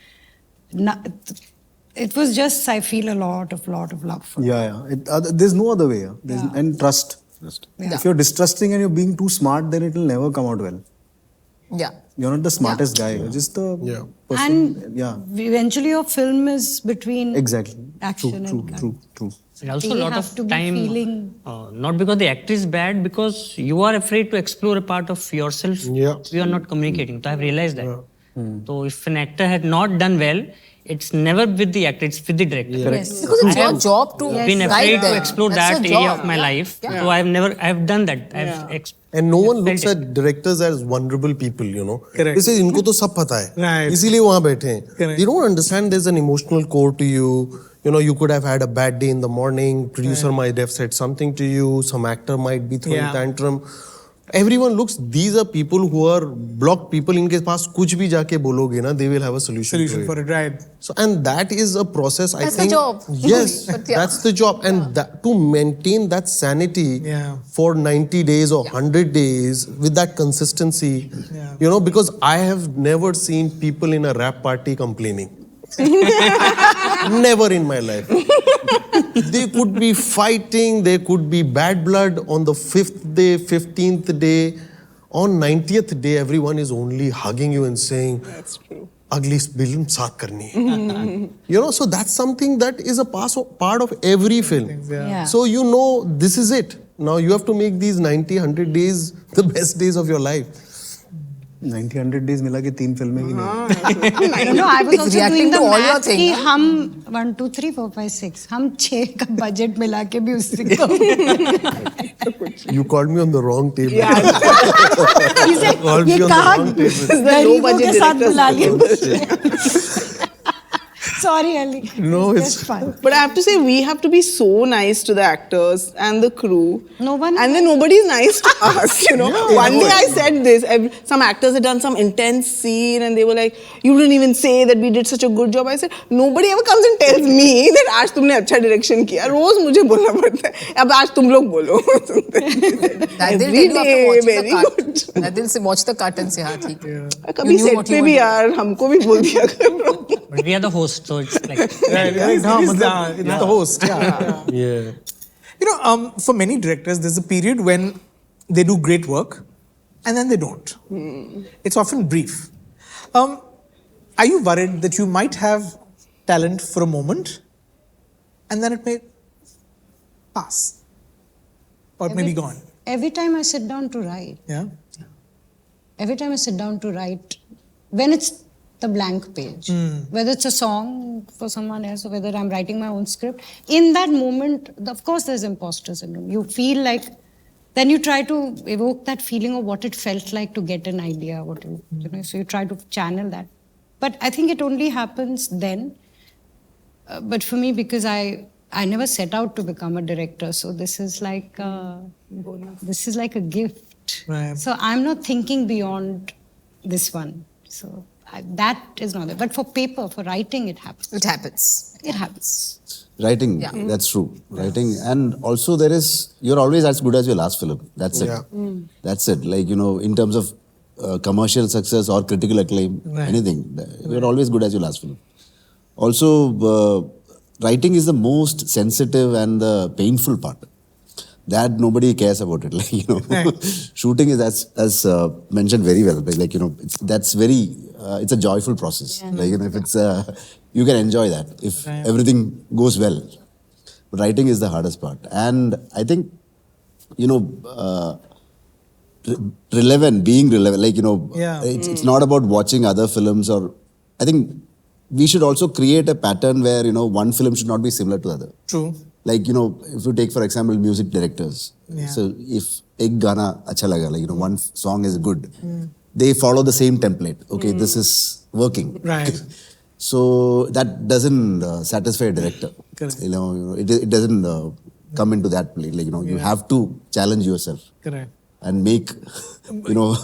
it was just, I feel a lot of love for it. Yeah. There's no other way. And trust. Yeah. If you're distrusting and you're being too smart, then it will never come out well. Yeah. You're not the smartest guy. You're just the person. And eventually your film is between action and True. And also So a you lot have of to be time, feeling- not because the actor is bad, because you are afraid to explore a part of yourself. Yeah. You are not communicating. So I've realized that. So if an actor had not done well, it's never with the actor, it's with the director. Yes. Because it's your job to Been afraid guide to them. explore That's that your area job. of my life. Yeah. So I've done that. And no one felt looks it. at directors as vulnerable people, you know. Correct. They say, इनको तो सब पता है. Right. इसीलिए वहाँ बैठे हैं. Correct. They don't understand there's an emotional core to you. You know, you could have had a bad day in the morning. Producer might have said something to you. Some actor might be throwing tantrum. Everyone looks, these are people who are blocked people. इनके पास कुछ भी जाके बोलोगे ना, they will have a solution to for it, right? So, and that is a process, I That's the think. job. Yes, But yeah. that's the job. And that, to maintain that sanity for 90 days or 100 days with that consistency, you know, because I have never seen people in a rap party complaining. Never in my life. They could be fighting, there could be bad blood on the 5th day, 15th day. On 90th day, everyone is only hugging you and saying, That's true. Agli film saath karni hai. You know, so that's something that is a part of every film. Yeah. So you know, this is it. Now you have to make these 90, 100 days the best days of your life. 90, 100 days मिला के 3 फिल्में ही नहीं. No, I was It's also reacting doing the to all your math thing, कि huh? हम 1, 2, 3, 4, 5, 6 हम 6 का budget मिला के भी उससे कम. You called me on the wrong table. He said, Called me ये on the कहा wrong table. गरीबों के साथ directors बुला लिया. Sorry, Ali. No, it's just fun. But I have to say, we have to be so nice to the actors and the crew. No one- And then nobody is nice to us, you know. One day I said this. Some actors had done some intense scene and they were like, you didn't even say that we did such a good job. I said, nobody ever comes and tells me that आज तुमने अच्छा direction किया. रोज मुझे बोलना पड़ता है. अब आज तुम लोग बोलो. That they'll Every tell you day, after watching very the cut. good. That they'll say, watch the cut and say, हाँ ठीक है. कभी You knew set what you पे were भी doing. यार हमको भी बोल दिया करो. But we are the host, so it's like It's the host. Yeah. Yeah. You know, for many directors, there's a period when they do great work and then they don't. It's often brief. Are you worried that you might have talent for a moment and then it may pass? Or it may be gone? Every time I sit down to write, Yeah. every time I sit down to write, when it's the blank page, whether it's a song for someone else or whether I'm writing my own script, in that moment, of course there's imposter syndrome. You feel like, then you try to evoke that feeling of what it felt like to get an idea, you know, so you try to channel that. But I think it only happens then. But for me, because I never set out to become a director, so this is like a gift. Right. So I'm not thinking beyond this one. So that is not there. But for paper, for writing, it happens. It happens. It happens. Writing, that's true. Writing, and also you're always as good as your last film. That's it. Yeah. That's it. Like, you know, in terms of commercial success or critical acclaim, anything, you're always good as your last film. Also, writing is the most sensitive and the painful part. That nobody cares about it. Like, you know, shooting is as mentioned very well. Like, you know, it's a joyful process. Like, you know, if it's you can enjoy that if everything goes well. But writing is the hardest part, and I think, you know, being relevant. Like, you know, it's not about watching other films, or I think we should also create a pattern where, you know, one film should not be similar to the other. True. Like, you know, if you take, for example, music directors. So if ek gana acha laga, like, you know, one song is good, they follow the same template. Okay, this is working. Right. So that doesn't satisfy a director. Correct. You know, it doesn't come into that place. Like, you know, you have to challenge yourself. Correct. And make, you know,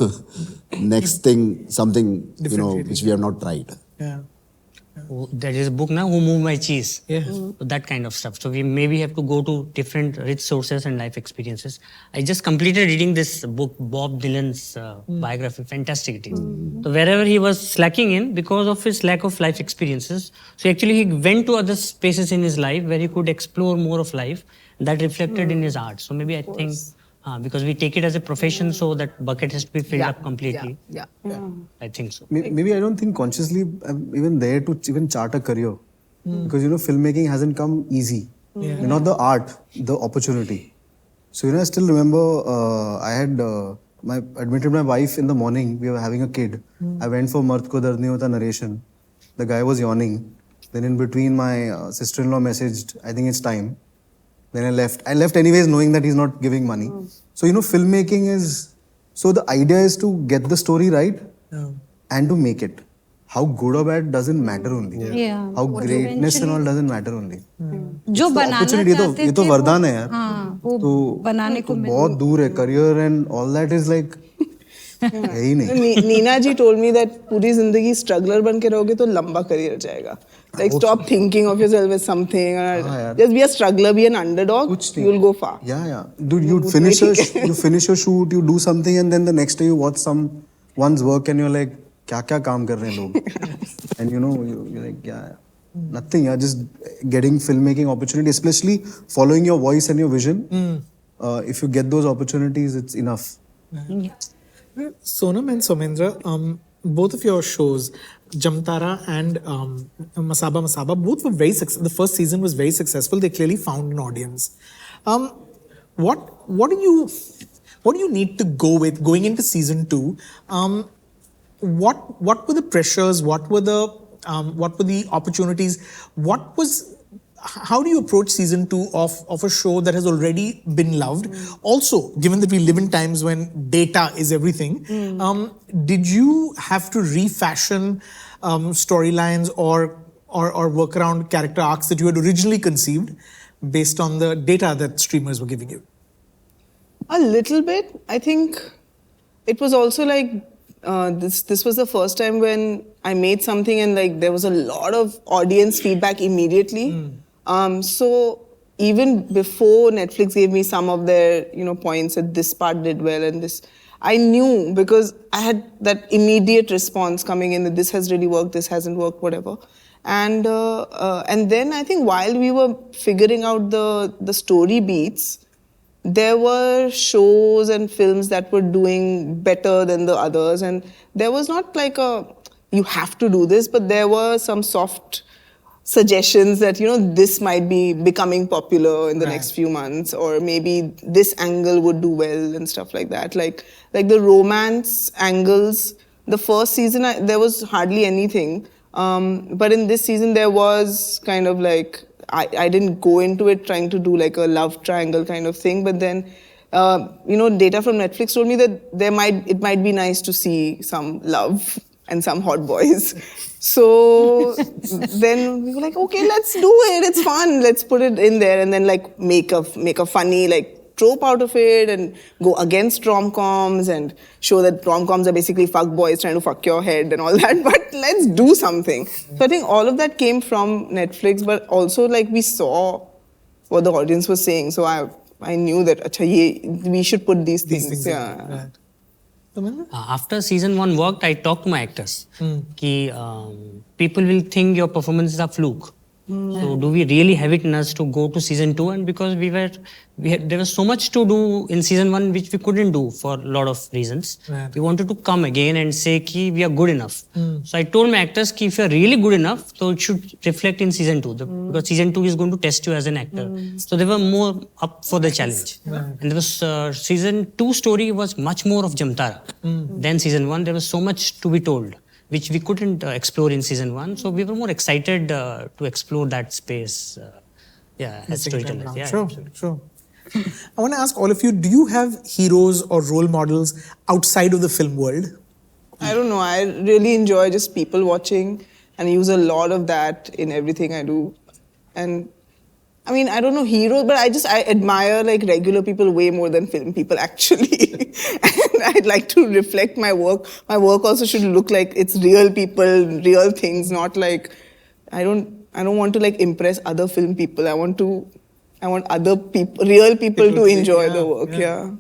next thing something, you know, which we have not tried. Yeah. there is a book now, Who Moved My Cheese? Yeah. So that kind of stuff. So we maybe have to go to different rich sources and life experiences. I just completed reading this book, Bob Dylan's biography. Fantastic it is. So wherever he was slacking in, because of his lack of life experiences, so actually he went to other spaces in his life where he could explore more of life. That reflected in his art. So maybe I think because we take it as a profession, so that bucket has to be filled up completely. Yeah. I think so. Maybe I don't think consciously I'm even there to even chart a career. Because, filmmaking hasn't come easy. Not the art, the opportunity. So, I still remember I had admitted my wife in the morning. We were having a kid. I went for Mard Ko Dard Nahi Hota narration. The guy was yawning. Then in between, my sister-in-law messaged, I think it's time. Then I left. I left anyways knowing that he's not giving money. So, filmmaking is... So, the idea is to get the story right and to make it. How good or bad doesn't matter only. Yeah. How greatness and all doesn't matter only. जो बनाना चाहते ये तो थे, वरदान है यार. हाँ, वो तो बनाने को मिल बहुत दूर है. Career and all that is like है ही नहीं. Neena ji told me that पूरी जिंदगी struggler बन के रहोगे तो लंबा career जाएगा. Like stop thinking of yourself as something. Or just be a struggler, be an underdog. You'll go far. Yeah. Dude, you finish your shoot, you do something, and then the next day you watch someone's work, and you're like, क्या काम कर रहे हैं लोग? And you're like, nothing. Just getting filmmaking opportunity, especially following your voice and your vision. If you get those opportunities, it's enough. Sonam and Soumendra, both of your shows, Jamtara and Masaba Masaba, both were very successful. The first season was very successful. They clearly found an audience. What do you need to go with going into season 2? What were the pressures? What were the opportunities? How do you approach season 2 of a show that has already been loved? Also, given that we live in times when data is everything, did you have to refashion storylines or work around character arcs that you had originally conceived based on the data that streamers were giving you? A little bit. I think it was also like this was the first time when I made something and like there was a lot of audience feedback immediately. So even before Netflix gave me some of their points that this part did well and this, I knew because I had that immediate response coming in that this has really worked, this hasn't worked, whatever. And then I think while we were figuring out the story beats, there were shows and films that were doing better than the others, and there was not like you have to do this, but there were some soft suggestions that this might be becoming popular in the next few months, or maybe this angle would do well and stuff like that. Like the romance angles, the first season there was hardly anything, but in this season there was kind of like I didn't go into it trying to do like a love triangle kind of thing, but then data from Netflix told me that it might be nice to see some love and some hot boys. So then we were like, okay, let's do it. It's fun. Let's put it in there and then like make a funny like trope out of it and go against rom-coms and show that rom-coms are basically fuck boys trying to fuck your head and all that. But let's do something. So I think all of that came from Netflix, but also like we saw what the audience was saying. So I knew that we should put these things. Yeah. After season 1 worked, I talked to my actors. People will think your performances are fluke. So do we really have it in us to go to season 2? And because there was so much to do in season 1 which we couldn't do for a lot of reasons. We wanted to come again and say ki we are good enough. So I told my actors ki if you are really good enough, so it should reflect in season 2. Because season 2 is going to test you as an actor. So they were more up for the challenge. And there was season 2 story was much more of Jamtara than season 1. There was so much to be told, which we couldn't explore in season 1. So we were more excited to explore that space as storytellers. Yeah, Sure. I want to ask all of you, do you have heroes or role models outside of the film world? I don't know. I really enjoy just people watching and use a lot of that in everything I do. And I mean, I don't know heroes, but I admire like regular people way more than film people actually. And I'd like to reflect my work. My work also should look like it's real people, real things, not like I don't want to like impress other film people. I want other people, real people to enjoy the work. Yeah.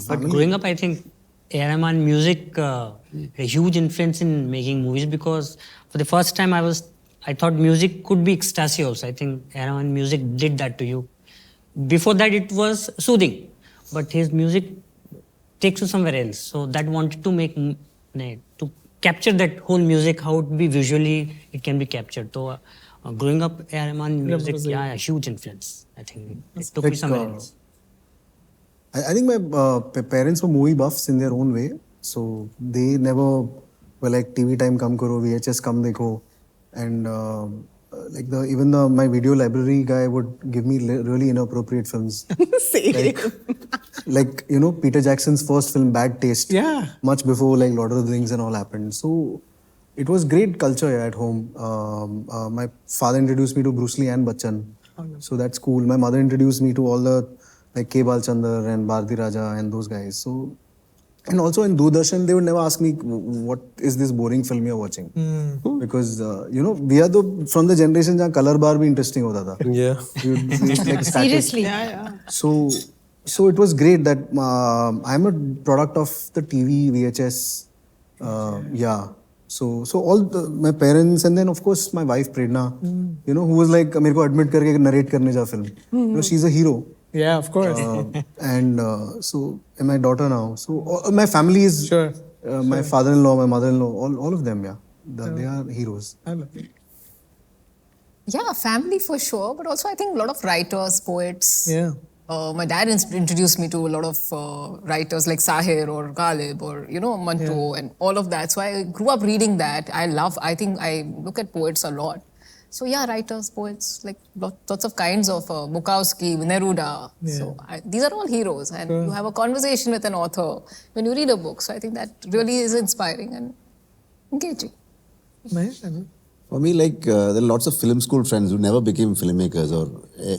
But growing up, I think A.R. Rahman music a huge influence in making movies, because for the first time I thought music could be ecstasy also. I think A.R. Rahman music did that to you. Before that, it was soothing, but his music takes you somewhere else. So that wanted to to capture that whole music, how it be visually, it can be captured. So growing up, A.R. Rahman music, a huge influence. I think it took me somewhere else. I think my parents were movie buffs in their own way. So they never were like TV time come karo, VHS come dekho. And my video library guy would give me really inappropriate films. Same. Like, Peter Jackson's first film, Bad Taste. Yeah. Much before like Lord of the Rings and all happened. So it was great culture at home. My father introduced me to Bruce Lee and Bachchan. So that's cool. My mother introduced me to all the like K. Balchandar and Bharati Raja and those guys. So, and also in Doordarshan, they would never ask me, what is this boring film you're watching? Because, we are from the generation where color bar bhi interesting hota tha. Yeah. Like Seriously. Yeah. So it was great that I'm a product of the TV, VHS. So all my parents, and then of course my wife Prerna, who was like, mere ko admit karke narrate karne ja film. She's a hero. Yeah, of course. And my daughter now. So my family is my father-in-law, my mother-in-law, all of them. Yeah, they are heroes. I love it. Yeah, family for sure, but also I think a lot of writers, poets. Yeah. My dad introduced me to a lot of writers like Sahir or Ghalib or, Manto and all of that. So I grew up reading that. I think I look at poets a lot. So yeah, writers, poets, like lots of kinds of Bukowski, Neruda. Yeah. So these are all heroes, and you have a conversation with an author when you read a book. So I think that really is inspiring and engaging. Nice. For me, there are lots of film school friends who never became filmmakers or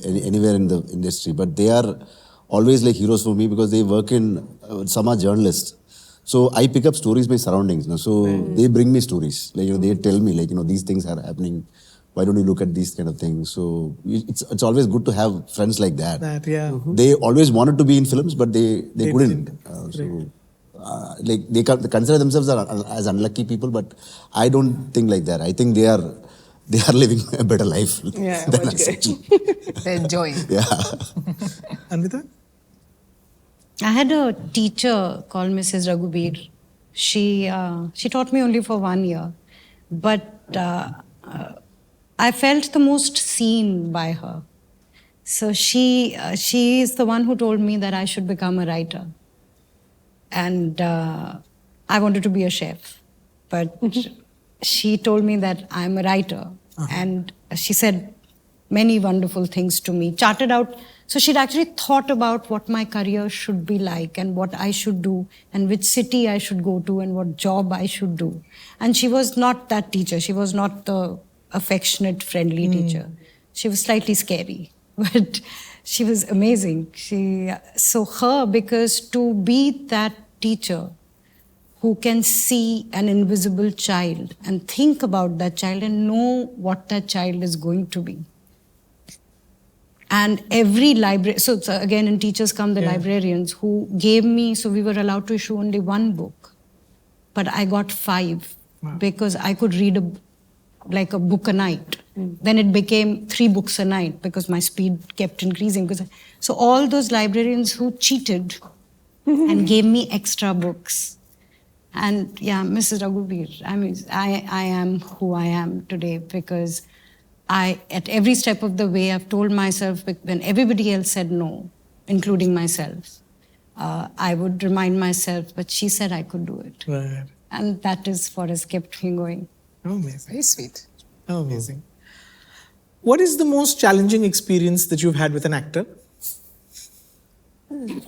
anywhere in the industry, but they are always like heroes for me because they work in, some are journalists. So I pick up stories by surroundings. So they bring me stories. They tell me, these things are happening. Why don't you look at these kind of things? So it's always good to have friends like that. They always wanted to be in films, but they couldn't. They consider themselves as unlucky people, but I don't think like that. I think they are living a better life than us. They're enjoying. Yeah. Anvita? I had a teacher called Mrs. Raghubir. She taught me only for 1 year, but I felt the most seen by her. So she is the one who told me that I should become a writer. And I wanted to be a chef. But she told me that I'm a writer. And she said many wonderful things to me, charted out. So she'd actually thought about what my career should be like and what I should do and which city I should go to and what job I should do. And she was not that teacher. She was not the affectionate, friendly teacher. She was slightly scary, but she was amazing. Because to be that teacher who can see an invisible child and think about that child and know what that child is going to be. And every library, so again in Teachers Come the Librarians, who gave me, so we were allowed to issue only 1 book, but I got 5 because I could read a book a night. Then it became 3 books a night because my speed kept increasing. So all those librarians who cheated and gave me extra books. And Mrs. Raghubir, I am who I am today because at every step of the way, I've told myself, when everybody else said no, including myself, I would remind myself, but she said I could do it. Right. And that is what has kept me going. Oh, amazing. Very sweet. Oh, amazing. What is the most challenging experience that you've had with an actor? You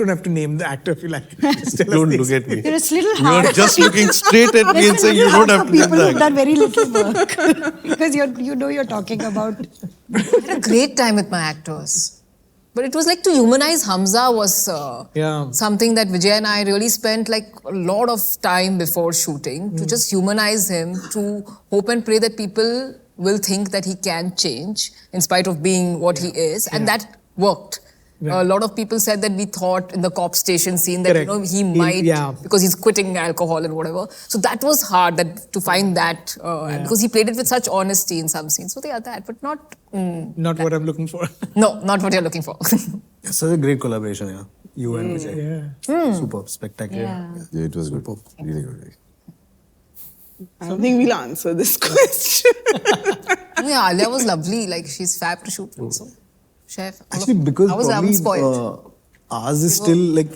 don't have to name the actor if you like. Just tell us Don't the look at me. It's a little hard. You're just looking straight at me and saying you don't have to name people who've that. done very little work because you're talking about. I had a great time with my actors. But it was like to humanize Hamza was Yeah. something that Vijay and I really spent like a lot of time before shooting to just humanize him, to hope and pray that people will think that he can change in spite of being what he is. And that worked. A lot of people said that we thought in the cop station scene that Correct. he might, yeah. because he's quitting alcohol and whatever. So that was hard to find that, because he played it with such honesty in some scenes. So they are that, but not... Not what I'm looking for. No, not what you're looking for. It's such a great collaboration, yeah. You and Vijay. Superb, spectacular. Yeah, it was good. Really good. I don't think we'll answer this question. Yeah, Alia was lovely. Like, she's fab to shoot with. So, chef. Actually, because I was probably spoiled. ours is still like,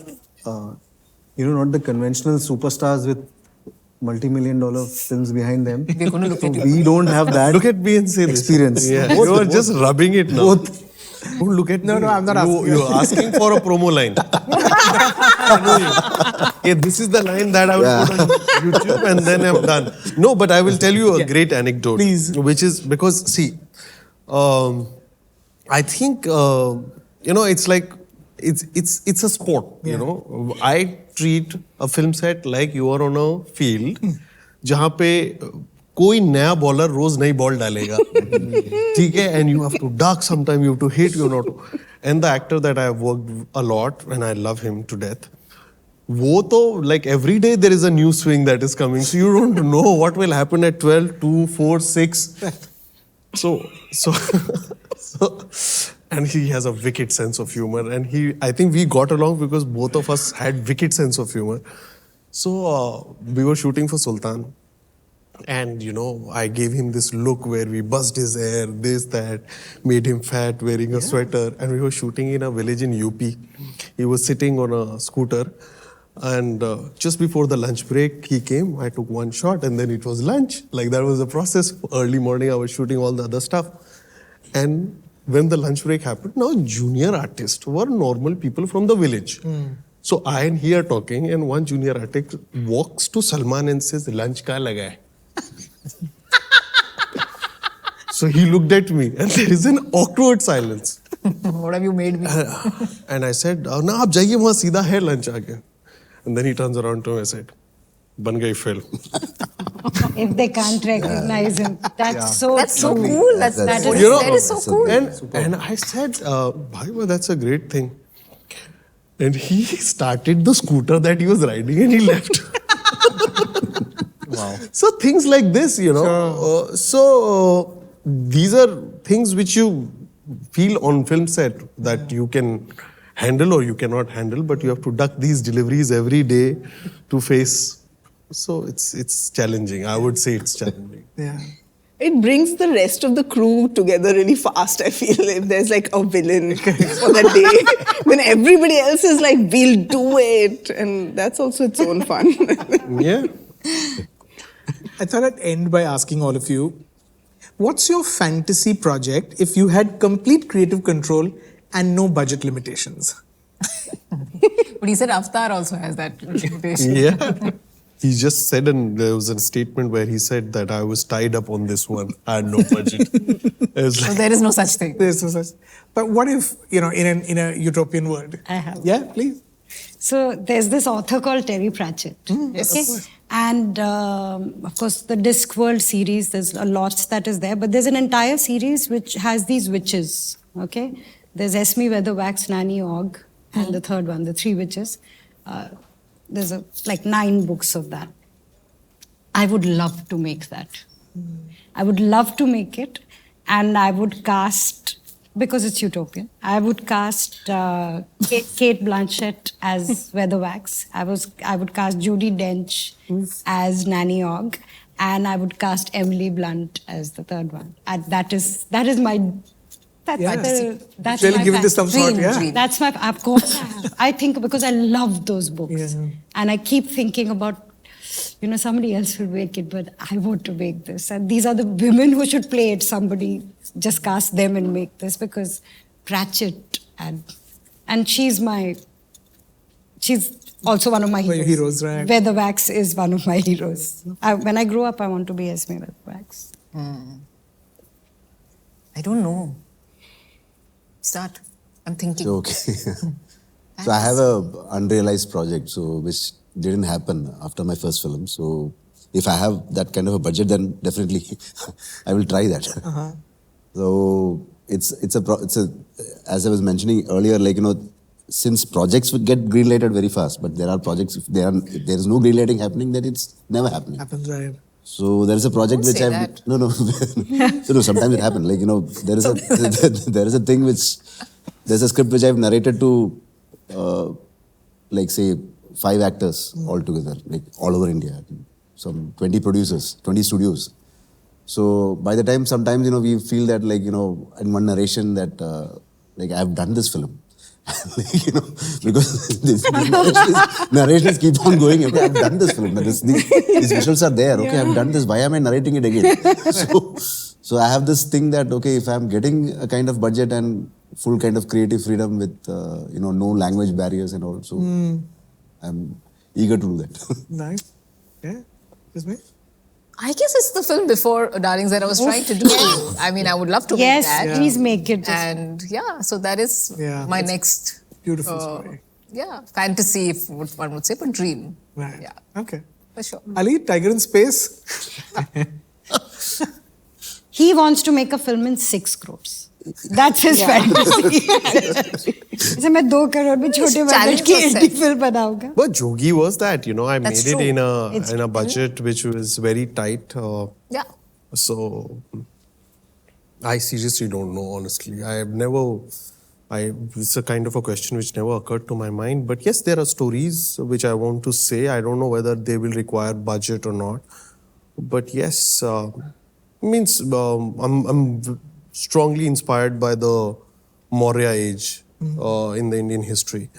not the conventional superstars with multi-million-dollar films behind them. We're going to look at you. We don't have that. Look at me and say this. experience. Yeah. Both- You are just rubbing it now. Both. Don't look at me. No, I'm not asking. You're asking for a promo line. I know you. Yeah, this is the line that I will put on YouTube and then I'm done. No, but I will tell you a great anecdote. Please. Which is because, see, I think, it's like, it's a sport, you know. I treat a film set like you are on a field जहाँ पे कोई नया bowler रोज नई ball डालेगा ठीक है and you have to duck sometime, you have to hit, you know, and the actor that I have worked a lot and I love him to death, वो तो like every day there is a new swing that is coming, so you don't know what will happen at 12, 2, 4, 6. So and he has a wicked sense of humor, and I think we got along because both of us had wicked sense of humor. So we were shooting for Sultan, and I gave him this look where we buzzed his hair, this, that, made him fat, wearing a sweater, and we were shooting in a village in UP. He was sitting on a scooter, and just before the lunch break, he came. I took one shot, and then it was lunch. Like that was the process. Early morning, I was shooting all the other stuff, and when the lunch break happened, now junior artists were normal people from the village. So I and he are talking, and one junior artist walks to Salman and says, "Lunch ka laga hai?" So he looked at me, and there is an awkward silence. What have you made me? And I said, "Na, aap jaiye wahan, seedha hai lunch aage." And then he turns around to me and said, "Ban gayi film." If they can't recognize him, that's so cool. That is so cool. And I said, "Bhai, that's a great thing." And he started the scooter that he was riding and he left. Wow. So things like this, these are things which you feel on film set that you can handle or you cannot handle, but you have to duck these deliveries every day to face. So it's challenging. I would say it's challenging. Yeah. It brings the rest of the crew together really fast, I feel. If there's like a villain for that day, then everybody else is like, we'll do it. And that's also its own fun. Yeah. I thought I'd end by asking all of you, what's your fantasy project if you had complete creative control and no budget limitations? But he said Avatar also has that limitation. Yeah. He just said, and there was a statement where he said that I was tied up on this one. I had no budget. So there is no such thing. There's no such. But what if, in a utopian world? I have. Yeah, please. So there's this author called Terry Pratchett. Yes. Okay? And of course, the Discworld series, there's a lot that is there, but there's an entire series which has these witches. Okay? There's Esme Weatherwax, Nanny Ogg, and the third one, the three witches. There's like 9 books of that. I would love to make that. I would love to make it, and I would cast, because it's utopian, I would cast Kate Blanchett as Weatherwax. I would cast Judi Dench as Nanny Ogg, and I would cast Emily Blunt as the third one. And that is my. That's Really my give it some thought, yeah. Dream. That's my, of course I have. I think because I love those books. Yeah. And I keep thinking about, somebody else will make it, but I want to make this. And these are the women who should play it. Somebody just cast them and make this, because Pratchett and she's also one of my heroes. Heroes, right. Weatherwax is one of my heroes. When I grow up, I want to be Esme Weatherwax. I don't know. Start. I'm thinking. Okay. So I have a unrealized project, so which didn't happen after my first film. So if I have that kind of a budget, then definitely I will try that. So it's a as I was mentioning earlier, like, you know, since projects would get greenlighted very fast, but there are projects, if there is no greenlighting happening, then it's never happening. Happens, right? So there is a project Don't which say I've that. no so no, sometimes it happens. Like, you know, there is a there is a thing which there's a script which I've narrated to like, say, 5 actors all together, like all over India, some 20 producers, 20 studios. So by the time sometimes, you know, we feel that, like, you know, in one narration that like I've done this film. Like, you know, because these narrations keep on going. Okay, I've done this film. These visuals are there. Okay, I've done this. Why am I narrating it again? So I have this thing that, okay, if I'm getting a kind of budget and full kind of creative freedom with you know, no language barriers and all, so I'm eager to do that. Nice. Yeah. Jasmeet? I guess it's the film before Darlings that I was trying to do. I mean, I would love to make that. Yes, please make it. And yeah, so that is my next Beautiful story. fantasy, if one would say, but dream. Right. Yeah, Okay. for sure. Ali, Tiger in Space? He wants to make a film in 6 crores. That's his fantasy. So मैं 2 crore में छोटे budget की indie film बनाऊंगा. But Jogi was that, you know, I That's made it true. in a budget which was very tight. Yeah. So I seriously don't know, honestly. It's a kind of a question which never occurred to my mind. But yes, there are stories which I want to say. I don't know whether they will require budget or not. But yes, I'm strongly inspired by the Maurya age in the Indian history.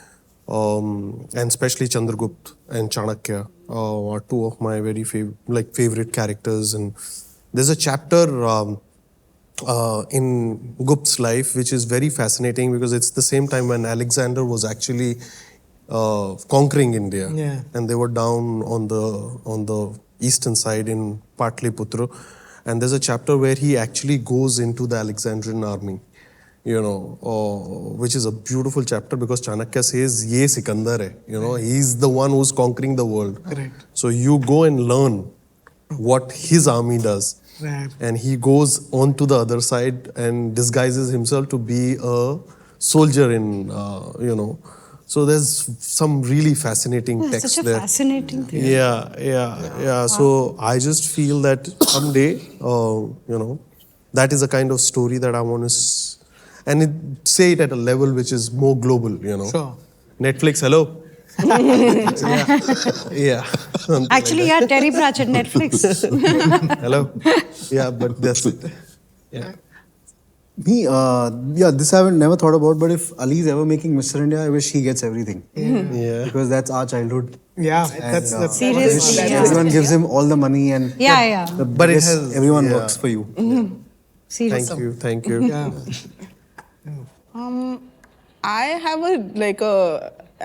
And especially Chandragupta and Chanakya are 2 of my very favorite characters. And there's a chapter in Gupta's life which is very fascinating because it's the same time when Alexander was actually conquering India. Yeah. And they were down on the eastern side in Patliputra. And there's a chapter where he actually goes into the Alexandrian army, you know, which is a beautiful chapter because Chanakya says, "Ye Sikandar hai," you know, he's the one who's conquering the world. Correct. So you go and learn what his army does. Right. And he goes on to the other side and disguises himself to be a soldier in, you know. So there's some really fascinating text Such a there. fascinating thing. Yeah. So I just feel that someday, you know, that is a kind of story that I want to, say it at a level which is more global, you know. Sure. Netflix, hello. Yeah. Actually, yeah, Terry Pratchett, Netflix. Hello. Yeah, but that's it. Yeah. Me, this I haven't never thought about, but if Ali's ever making Mr. India, I wish he gets everything. Yeah. Because that's our childhood. Yeah, And, that's Seriously, wish yeah. everyone gives him all the money and Yeah. But it yes, has- everyone yeah. works for you. Seriously. Thank you. Yeah. I have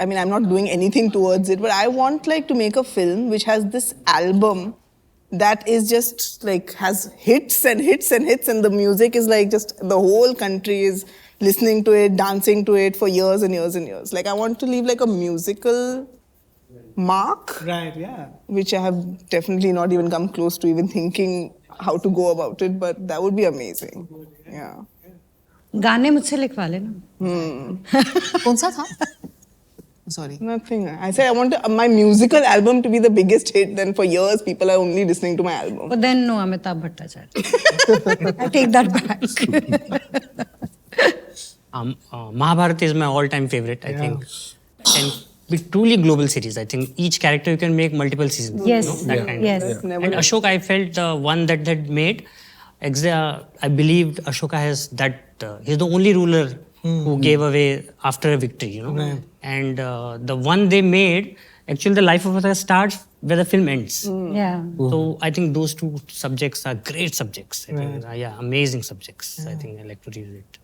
I mean, I'm not doing anything towards it, but I want to make a film which has this album that is just has hits and hits and hits, and the music is just the whole country is listening to it, dancing to it for years and years and years. I want to leave a musical mark. Right, yeah. Which I have definitely not even come close to even thinking how to go about it, but that would be amazing. Yeah. गाने मुझसे लिखवा लेना. कौन सा था? Sorry. Nothing. I said I want my musical album to be the biggest hit. Then for years, people are only listening to my album. But then no, Amitabh Bhattacharya. I take that back. Mahabharata is my all-time favorite, I think. And with truly global series, I think each character you can make multiple seasons. Yes. That kind. Yes. And Ashok, I felt the one that made, I believed Ashoka has that, he's the only ruler who gave away after a victory, Right. And the one they made, actually the life of Avatar starts where the film ends. Yeah. So I think those 2 subjects are great subjects. I think, amazing subjects. I think I like to read it.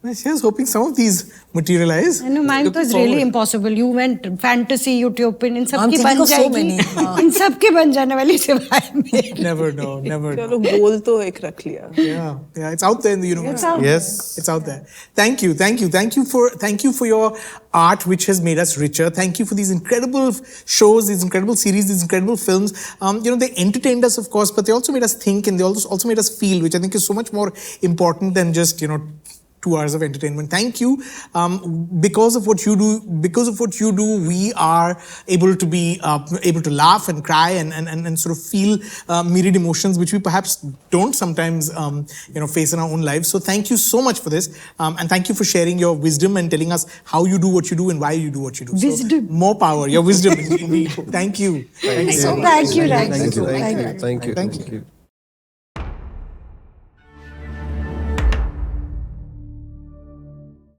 Here's hoping some of these materialize. I know mine Looking was really forward. impossible. You went fantasy, utopian, in I'm सबकी thinking बन of so जाएगी. many. इन सबके बन जाने वाली सिवाय मेरे. Never know, never know. चलो गोल तो एक रख लिया. Yeah, it's out there in the universe. It's out Yes. It's out there. Thank you for your art, which has made us richer. Thank you for these incredible shows, these incredible series, these incredible films. They entertained us, of course, but they also made us think, and they also made us feel, which I think is so much more important than just 2 hours of entertainment. Thank you. Because of what you do, we are able to be able to laugh and cry and sort of feel myriad emotions, which we perhaps don't sometimes face in our own lives. So thank you so much for this, and thank you for sharing your wisdom and telling us how you do what you do and why you do what you do. Wisdom. So, more power, your wisdom. Thank you. Thank you, Raj. Thank you. Thank you.